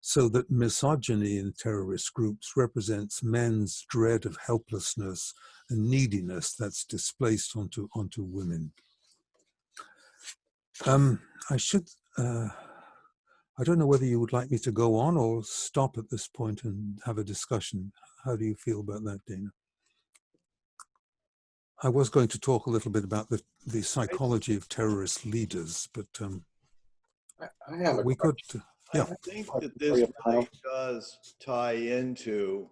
So that misogyny in terrorist groups represents men's dread of helplessness and neediness that's displaced onto women. I don't know whether you would like me to go on or stop at this point and have a discussion. How do you feel about that, Dana? I was going to talk a little bit about the psychology of terrorist leaders, but I have a we could. Yeah. I think that this really does tie into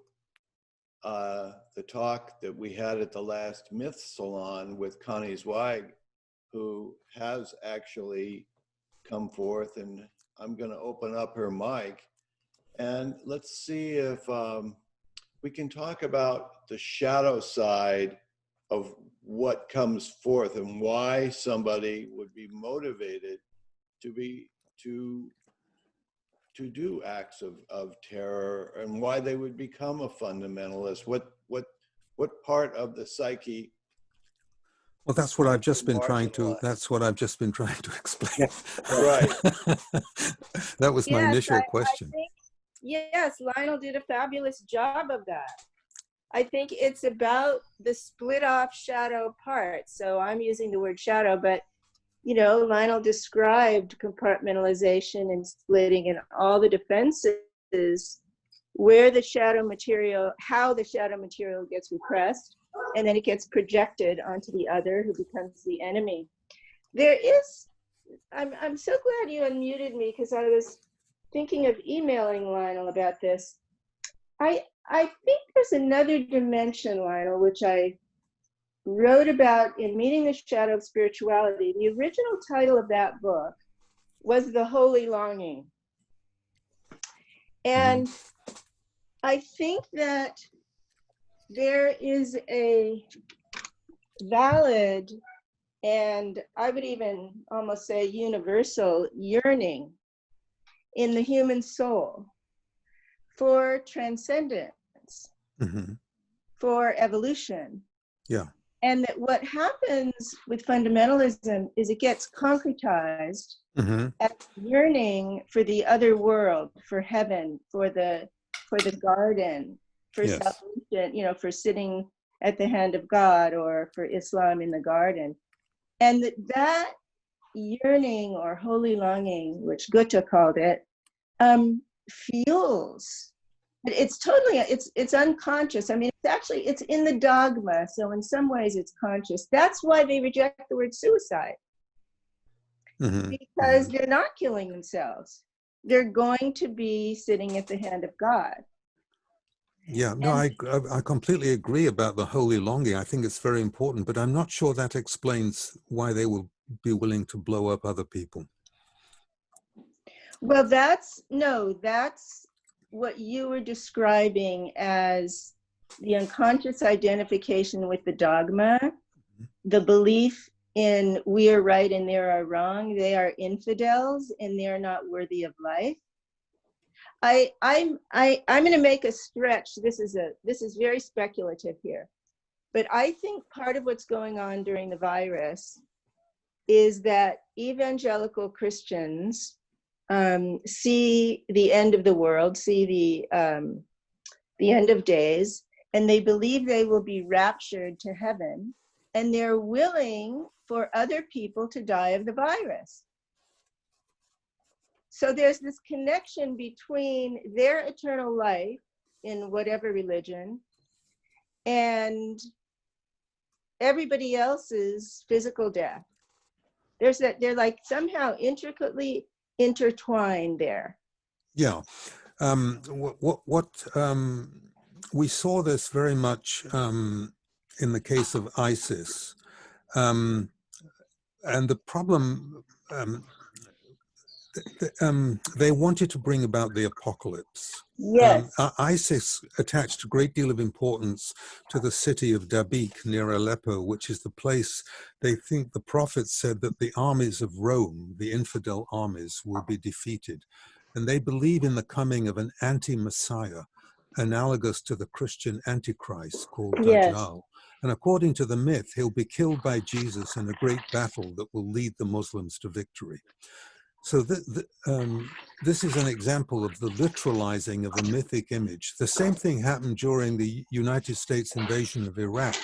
the talk that we had at the last Myth Salon with Connie Zweig, who has actually come forth, and I'm going to open up her mic, and let's see if we can talk about the shadow side of what comes forth and why somebody would be motivated to do acts of terror, and why they would become a fundamentalist. What part of the psyche? Well, that's what I've just been trying to. That's what I've just been trying to explain. Right. That was my initial question. I think, yes, Lionel did a fabulous job of that. I think it's about the split off shadow part. So I'm using the word shadow, but you know, Lionel described compartmentalization and splitting and all the defenses where the shadow material, how the shadow material gets repressed, and then it gets projected onto the other who becomes the enemy. There is, I'm so glad you unmuted me because I was thinking of emailing Lionel about this. I think there's another dimension, Lionel, which I wrote about in Meeting the Shadow of Spirituality. The original title of that book was The Holy Longing. And I think that there is a valid, and I would even almost say universal, yearning in the human soul for transcendence, for evolution. Yeah. And that what happens with fundamentalism is it gets concretized as yearning for the other world, for heaven, for the garden, for Yes. salvation, you know, for sitting at the hand of God, or for Islam in the garden. And that yearning or holy longing, which Goethe called it, fuels. It's totally, it's unconscious. I mean, it's in the dogma. So in some ways it's conscious. That's why they reject the word suicide. Mm-hmm. Because they're not killing themselves. They're going to be sitting at the hand of God. Yeah, no, I completely agree about the holy longing. I think it's very important, but I'm not sure that explains why they will be willing to blow up other people. Well, that's what you were describing as the unconscious identification with the dogma, the belief in we are right and they are wrong, they are infidels and they are not worthy of life. I'm going to make a stretch. This is very speculative here, but I think part of what's going on during the virus is that evangelical Christians see the end of the world, see the end of days, and they believe they will be raptured to heaven, and they're willing for other people to die of the virus. So there's this connection between their eternal life in whatever religion and everybody else's physical death. They're like somehow intricately intertwined there. Yeah. We saw this very much in the case of ISIS. And the problem, they wanted to bring about the apocalypse. Yes. ISIS attached a great deal of importance to the city of Dabiq near Aleppo, which is the place they think the prophet said that the armies of Rome, the infidel armies, will be defeated. And they believe in the coming of an anti-Messiah, analogous to the Christian Antichrist called Dajjal. And according to the myth, he'll be killed by Jesus in a great battle that will lead the Muslims to victory. So this is an example of the literalizing of a mythic image. The same thing happened during the United States invasion of Iraq,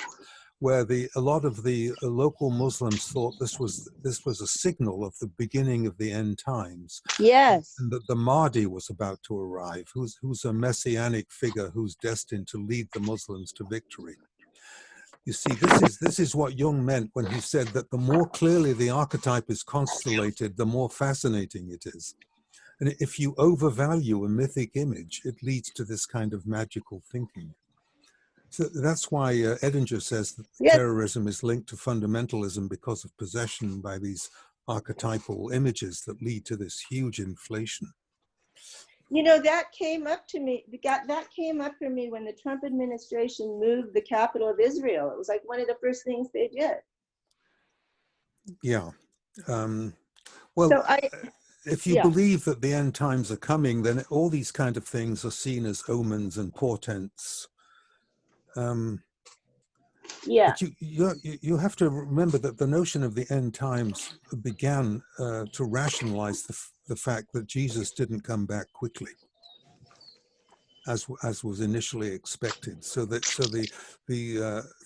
where a lot of the local Muslims thought this was a signal of the beginning of the end times. Yes. And that the Mahdi was about to arrive, who's a messianic figure who's destined to lead the Muslims to victory. You see, this is what Jung meant when he said that the more clearly the archetype is constellated, the more fascinating it is. And if you overvalue a mythic image, it leads to this kind of magical thinking. So that's why Edinger says that terrorism is linked to fundamentalism because of possession by these archetypal images that lead to this huge inflation. You know, that came up to me. That came up for me when the Trump administration moved the capital of Israel. It was like one of the first things they did. Yeah. If you believe that the end times are coming, then all these kind of things are seen as omens and portents. But you have to remember that the notion of the end times began to rationalize the fact that Jesus didn't come back quickly, as was initially expected. So the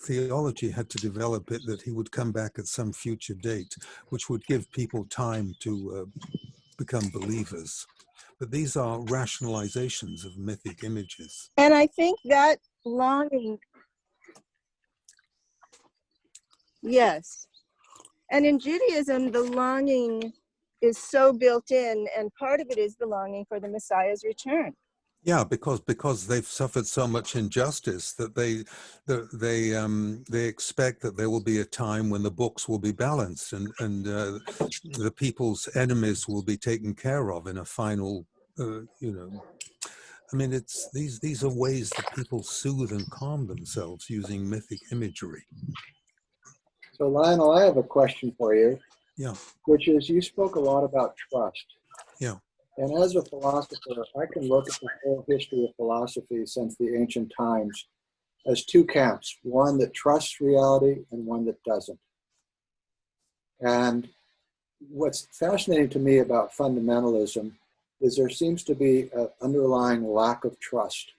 theology had to develop it that he would come back at some future date, which would give people time to become believers. But these are rationalizations of mythic images. And I think that longing, yes. And in Judaism, the longing is so built in, and part of it is the longing for the Messiah's return. Yeah, because they've suffered so much injustice that they expect that there will be a time when the books will be balanced and the people's enemies will be taken care of in a final, I mean, it's these are ways that people soothe and calm themselves using mythic imagery. So Lionel, I have a question for you. Yeah. Which is, you spoke a lot about trust. Yeah. And as a philosopher, I can look at the whole history of philosophy since the ancient times as two camps, one that trusts reality and one that doesn't. And what's fascinating to me about fundamentalism is there seems to be an underlying lack of trust.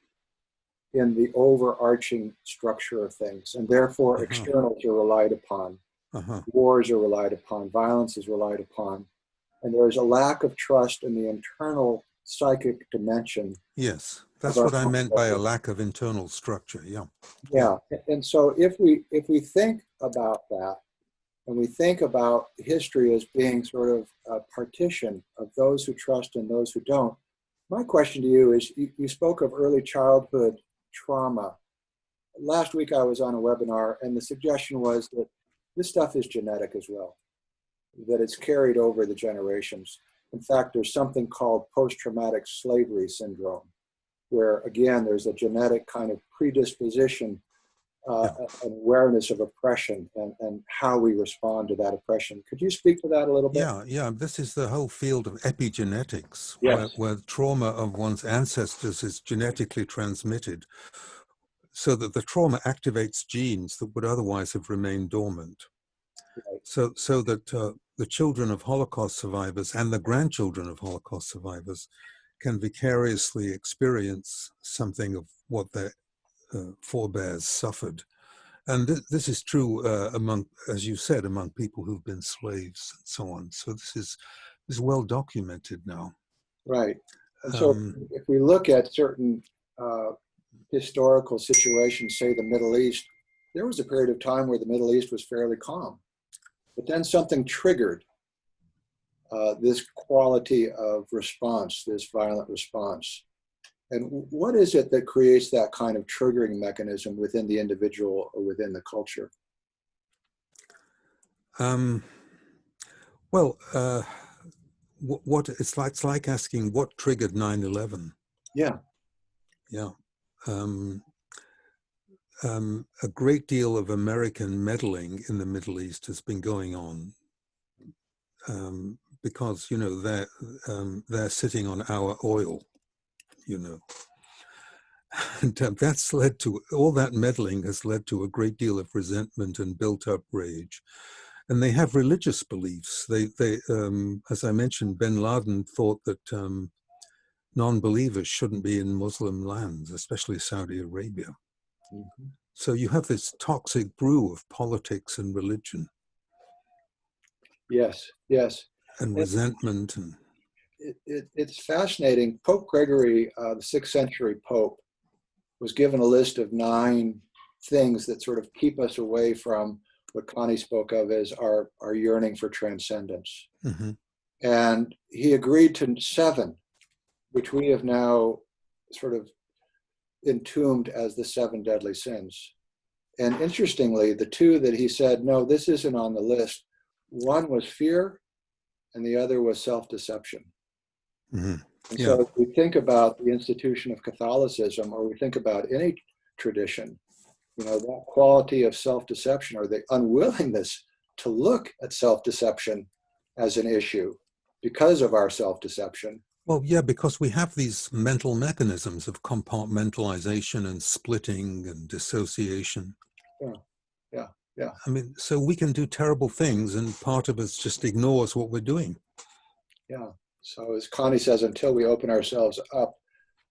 in the overarching structure of things, and therefore externals are relied upon. Wars are relied upon, violence is relied upon, and there's a lack of trust in the internal psychic dimension. Yes, that's what I meant by a lack of internal structure. Yeah, and so if we think about that, and we think about history as being sort of a partition of those who trust and those who don't, my question to you is, you spoke of early childhood trauma. Last week I was on a webinar, and the suggestion was that this stuff is genetic as well, that it's carried over the generations. In fact, there's something called post-traumatic slavery syndrome, where again, there's a genetic kind of predisposition, an awareness of oppression and how we respond to that oppression. Could you speak to that a little bit? Yeah. This is the whole field of epigenetics, yes. where trauma of one's ancestors is genetically transmitted, so that the trauma activates genes that would otherwise have remained dormant. Right. So that the children of Holocaust survivors and the grandchildren of Holocaust survivors can vicariously experience something of what their forebears suffered. And this is true among, as you said, among people who've been slaves and so on. So this is well documented now. Right. And so if we look at certain historical situations, say the Middle East, there was a period of time where the Middle East was fairly calm. But then something triggered this quality of response, this violent response. And what is it that creates that kind of triggering mechanism within the individual or within the culture? What it's like asking what triggered 9/11. Yeah. A great deal of American meddling in the Middle East has been going on because, you know, they're sitting on our oil, you know. And that's led to, all that meddling has led to a great deal of resentment and built up rage. And they have religious beliefs. They as I mentioned, bin Laden thought that non-believers shouldn't be in Muslim lands, especially Saudi Arabia. Mm-hmm. So you have this toxic brew of politics and religion. Yes, yes. And resentment. And it's fascinating. Pope Gregory, the 6th century Pope, was given a list of 9 things that sort of keep us away from what Connie spoke of as our yearning for transcendence. Mm-hmm. And he agreed to 7, which we have now sort of entombed as the 7 deadly sins. And interestingly, the 2 that he said, no, this isn't on the list, one was fear and the other was self-deception. Mm-hmm. And so if we think about the institution of Catholicism, or we think about any tradition, you know, that quality of self-deception, or the unwillingness to look at self-deception as an issue because of our self-deception. Well, yeah, because we have these mental mechanisms of compartmentalization and splitting and dissociation. Yeah. I mean, so we can do terrible things and part of us just ignores what we're doing. Yeah. So as Connie says, until we open ourselves up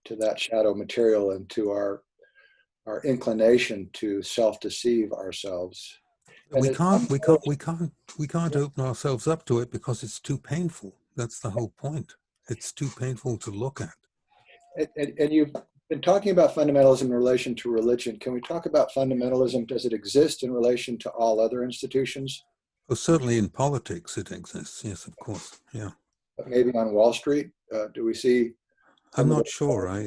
to that shadow material and to our inclination to self-deceive ourselves. We can't open ourselves up to it because it's too painful. That's the whole point. It's too painful to look at. And you've been talking about fundamentalism in relation to religion. Can we talk about fundamentalism? Does it exist in relation to all other institutions? Well, certainly in politics it exists. Yes, of course. Yeah. But maybe on Wall Street, do we see? I'm not sure. I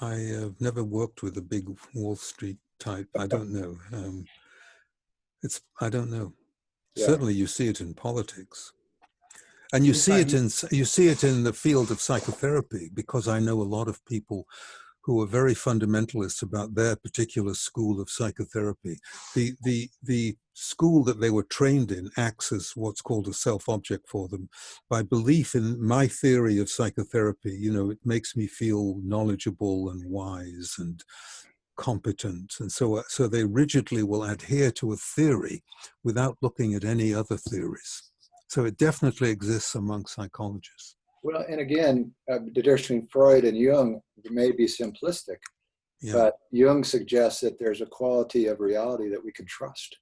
have never worked with a big Wall Street type. I don't know. I don't know. Yeah. Certainly, you see it in politics, and you see it in the field of psychotherapy. Because I know a lot of people who are very fundamentalist about their particular school of psychotherapy. The school that they were trained in acts as what's called a self-object for them. By belief in my theory of psychotherapy, you know, it makes me feel knowledgeable and wise and competent. And so they rigidly will adhere to a theory without looking at any other theories. So it definitely exists among psychologists. Well, and again, the difference between Freud and Jung may be simplistic, Yeah. But Jung suggests that there's a quality of reality that we can trust.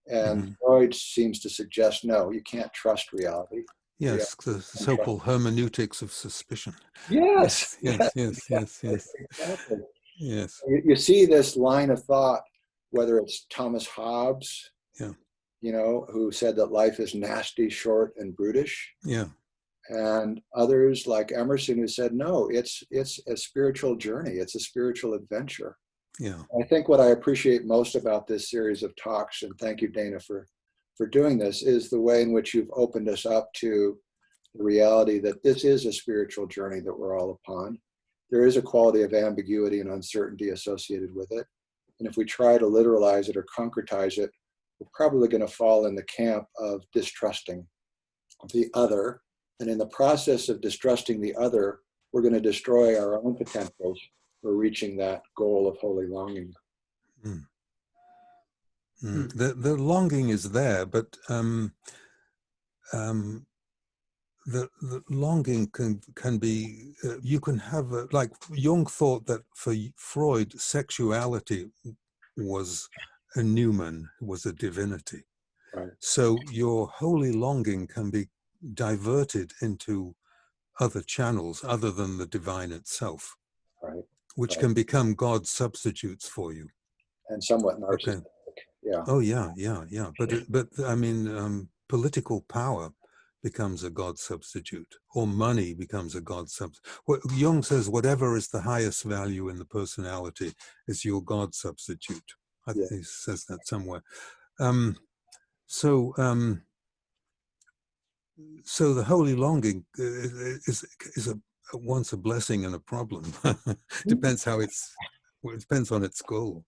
And Freud seems to suggest, no, you can't trust reality. Yes, the so-called hermeneutics of suspicion. Yes. Yes, yes, yes, yes. Exactly. Yes. You see this line of thought, whether it's Thomas Hobbes, Yeah. you know, who said that life is nasty, short, and brutish. Yeah. And others like Emerson who said, no, it's a spiritual journey. It's a spiritual adventure. Yeah. I think what I appreciate most about this series of talks, and thank you, Dana, for doing this, is the way in which you've opened us up to the reality that this is a spiritual journey that we're all upon. There is a quality of ambiguity and uncertainty associated with it. And if we try to literalize it or concretize it, we're probably going to fall in the camp of distrusting the other. And in the process of distrusting the other, we're going to destroy our own potentials for reaching that goal of holy longing. The longing is there, but the longing can be, you can have, like Jung thought that for Freud, sexuality was a numen, was a divinity. Right. So your holy longing can be diverted into other channels other than the divine itself, Right. which Right. can become God substitutes for you. And somewhat narcissistic. Okay. Yeah. Oh yeah, yeah, yeah. But I mean, political power becomes a God substitute, or money becomes a God substitute. Well, Jung says whatever is the highest value in the personality is your God substitute. I think he says that somewhere. So the holy longing is once a blessing and a problem. Depends how it depends on its goal.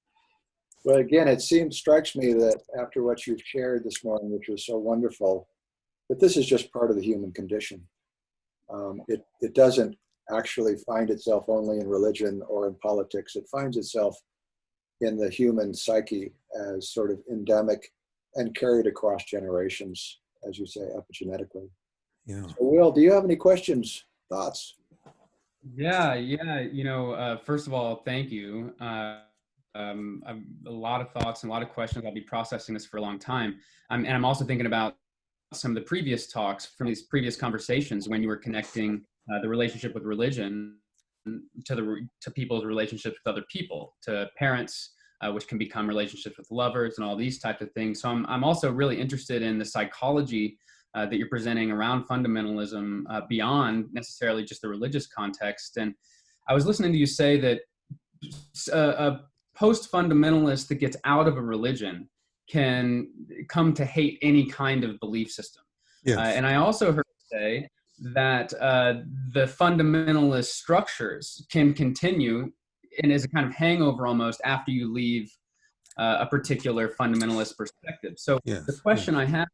Well, again, it strikes me that after what you've shared this morning, which was so wonderful, that this is just part of the human condition. It doesn't actually find itself only in religion or in politics. It finds itself in the human psyche as sort of endemic and carried across generations, as you say, epigenetically. Yeah. So, Will, do you have any questions, thoughts? Yeah. You know, first of all, thank you. I've a lot of thoughts and a lot of questions. I'll be processing this for a long time. And I'm also thinking about some of the previous talks from these previous conversations when you were connecting the relationship with religion to people's relationships with other people, to parents, which can become relationships with lovers and all these types of things. So I'm also really interested in the psychology that you're presenting around fundamentalism beyond necessarily just the religious context. And I was listening to you say that a post-fundamentalist that gets out of a religion can come to hate any kind of belief system. Yes. And I also heard you say that the fundamentalist structures can continue and is a kind of hangover almost after you leave a particular fundamentalist perspective. So the question I have,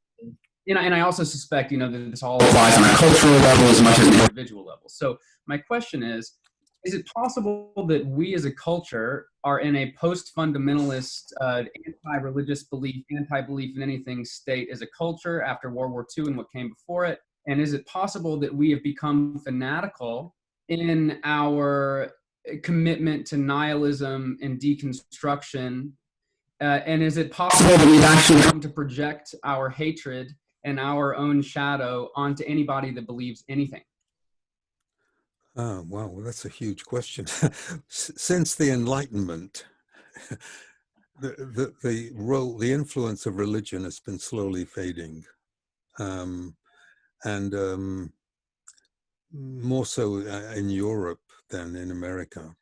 and I also suspect, you know, that this all applies on a cultural level as much as an individual level. So my question is it possible that we as a culture are in a post-fundamentalist, anti-religious belief, anti-belief in anything state as a culture after World War II and what came before it? And is it possible that we have become fanatical in our commitment to nihilism and deconstruction? And is it possible that we've actually come to project our hatred and our own shadow onto anybody that believes anything? Oh, wow, well, that's a huge question. Since the Enlightenment, the influence of religion has been slowly fading, and more so in Europe than in America.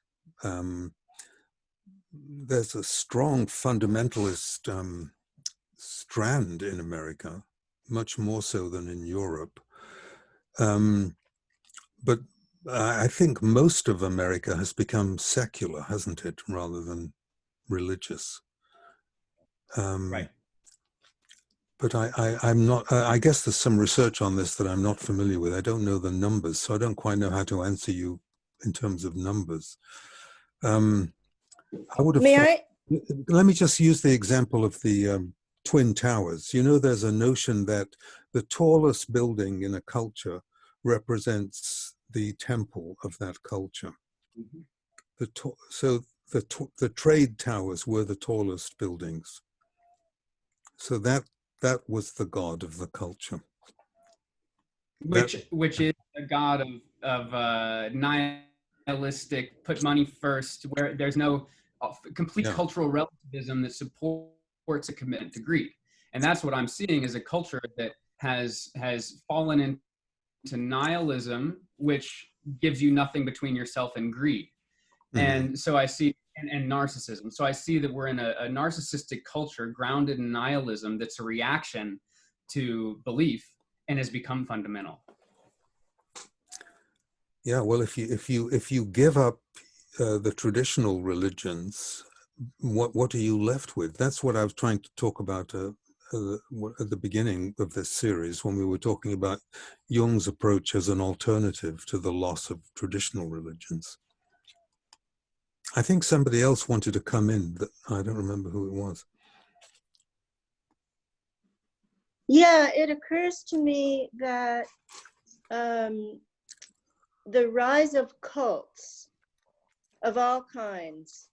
There's a strong fundamentalist strand in America, much more so than in Europe. But I think most of America has become secular, hasn't it, rather than religious. Right. But I'm not, I guess there's some research on this that I'm not familiar with. I don't know the numbers, so I don't quite know how to answer you in terms of numbers. I would have let me just use the example of the Twin Towers. You know, there's a notion that the tallest building in a culture represents the temple of that culture. So the trade towers were the tallest buildings. So that was the god of the culture. Which is a god of nihilistic, put money first, where there's no complete cultural relativism that supports a commitment to greed. And that's what I'm seeing as a culture that has fallen into nihilism, which gives you nothing between yourself and greed. And so I see, and narcissism. So I see that we're in a narcissistic culture grounded in nihilism that's a reaction to belief and has become fundamental. Yeah, well, if you give up the traditional religions, what are you left with? That's what I was trying to talk about at the beginning of this series, when we were talking about Jung's approach as an alternative to the loss of traditional religions. I think somebody else wanted to come in, but I don't remember who it was. Yeah, it occurs to me that the rise of cults of all kinds,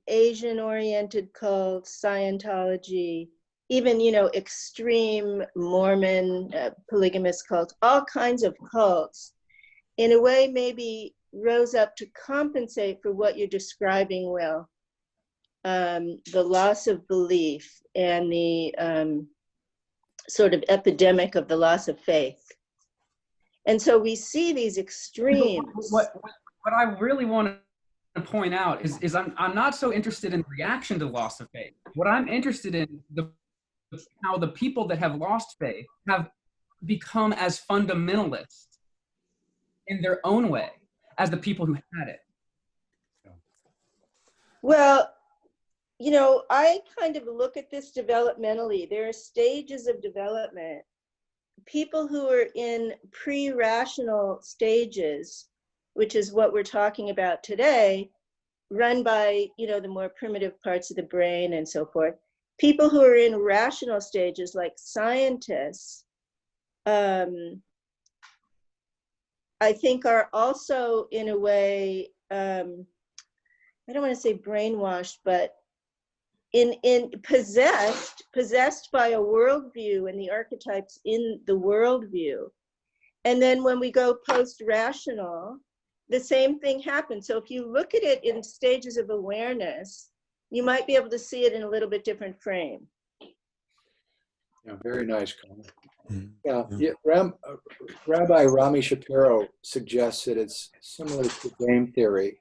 Asian-oriented cults, Scientology, even, extreme Mormon, polygamous cults, all kinds of cults, in a way maybe rose up to compensate for what you're describing, Will. The loss of belief and the sort of epidemic of the loss of faith. And so we see these extremes. What I really want to point out is I'm not so interested in reaction to loss of faith. What I'm interested in how the people that have lost faith have become as fundamentalist in their own way as the people who had it. Well, I kind of look at this developmentally. There are stages of development. People who are in pre-rational stages, which is what we're talking about today, run by, the more primitive parts of the brain and so forth. People who are in rational stages, like scientists, I think are also in a way, I don't want to say brainwashed, but in possessed by a worldview and the archetypes in the worldview. And then when we go post-rational, the same thing happens. So if you look at it in stages of awareness, you might be able to see it in a little bit different frame. Yeah, very nice comment. Yeah, Rabbi Rami Shapiro suggests that it's similar to game theory,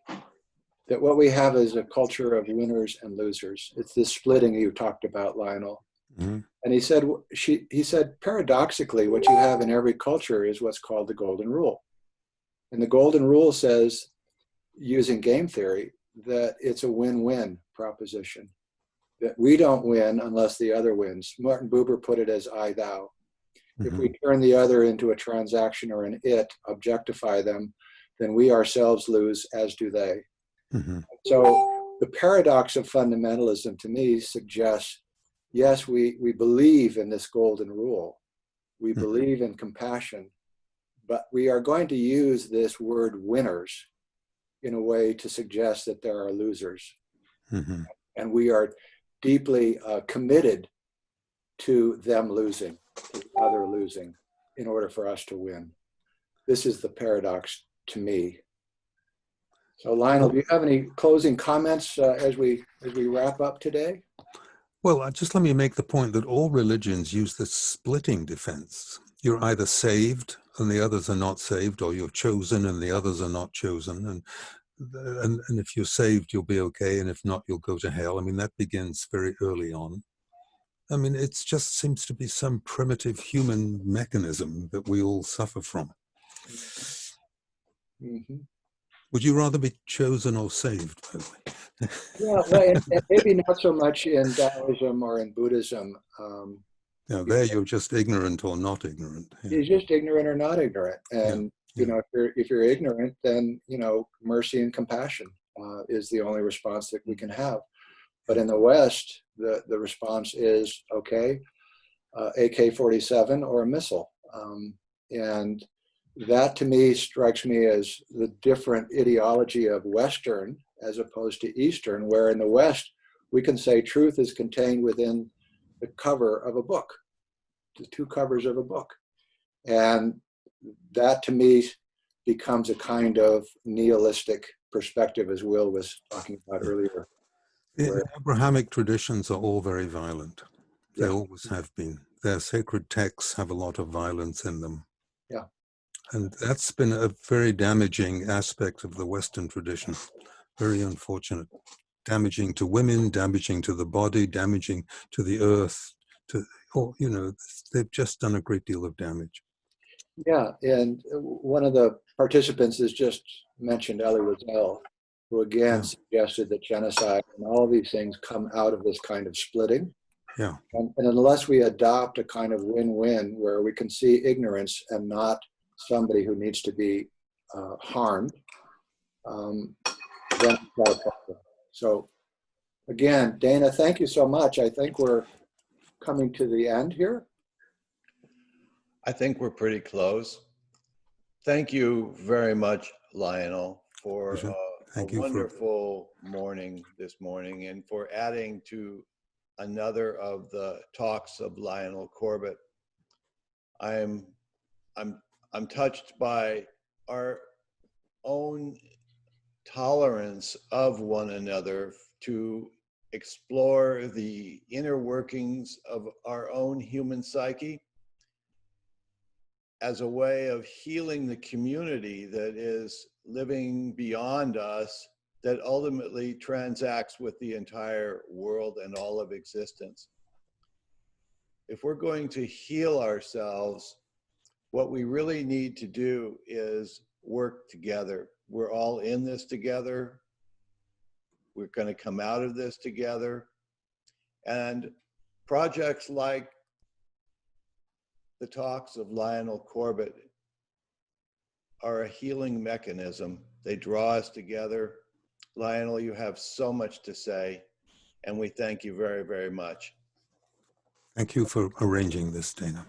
that what we have is a culture of winners and losers. It's this splitting you talked about, Lionel. And he said, paradoxically, what you have in every culture is what's called the golden rule. And the golden rule says, using game theory, that it's a win-win proposition, that we don't win unless the other wins. Martin Buber put it as I, thou. If we turn the other into a transaction or an it, objectify them, then we ourselves lose, as do they. So the paradox of fundamentalism to me suggests, yes, we believe in this golden rule. We believe in compassion, but we are going to use this word winners in a way to suggest that there are losers. And we are deeply committed to them losing, to the other losing, in order for us to win. This is the paradox to me. So Lionel, do you have any closing comments as we wrap up today? Well, just let me make the point that all religions use this splitting defense. You're either saved and the others are not saved, or you're chosen and the others are not chosen. And if you're saved, you'll be okay. And if not, you'll go to hell. I mean, that begins very early on. I mean, it just seems to be some primitive human mechanism that we all suffer from. Would you rather be chosen or saved, by the way? Yeah, well, and maybe not so much in Taoism or in Buddhism. There you're just ignorant or not ignorant. You're just ignorant or not ignorant. And, if you're ignorant, then, mercy and compassion is the only response that we can have. But in the West, the response is, okay, AK-47 or a missile. And that to me strikes me as the different ideology of Western as opposed to Eastern, where in the West, we can say truth is contained within the cover of a book, the two covers of a book. And that to me becomes a kind of nihilistic perspective, as Will was talking about earlier. The Abrahamic traditions are all very violent. They Yeah. always have been. Their sacred texts have a lot of violence in them. Yeah. And that's been a very damaging aspect of the Western tradition. Very unfortunate. Damaging to women, damaging to the body, damaging to the earth. You know, they've just done a great deal of damage. Yeah, and one of the participants has just mentioned Elie Wiesel, who again suggested that genocide and all these things come out of this kind of splitting. Yeah. And unless we adopt a kind of win-win where we can see ignorance and not somebody who needs to be harmed, then it's not a problem. So again, Dana, thank you so much. I think we're coming to the end here. I think we're pretty close. Thank you very much, Lionel, for a wonderful morning this morning, and for adding to another of the talks of Lionel Corbett. I'm touched by our own tolerance of one another to explore the inner workings of our own human psyche as a way of healing the community that is living beyond us, that ultimately transacts with the entire world and all of existence. If we're going to heal ourselves, what we really need to do is work together. We're all in this together. We're going to come out of this together. And projects like the talks of Lionel Corbett are a healing mechanism. They draw us together. Lionel, you have so much to say, and we thank you very, very much. Thank you for arranging this, Dana.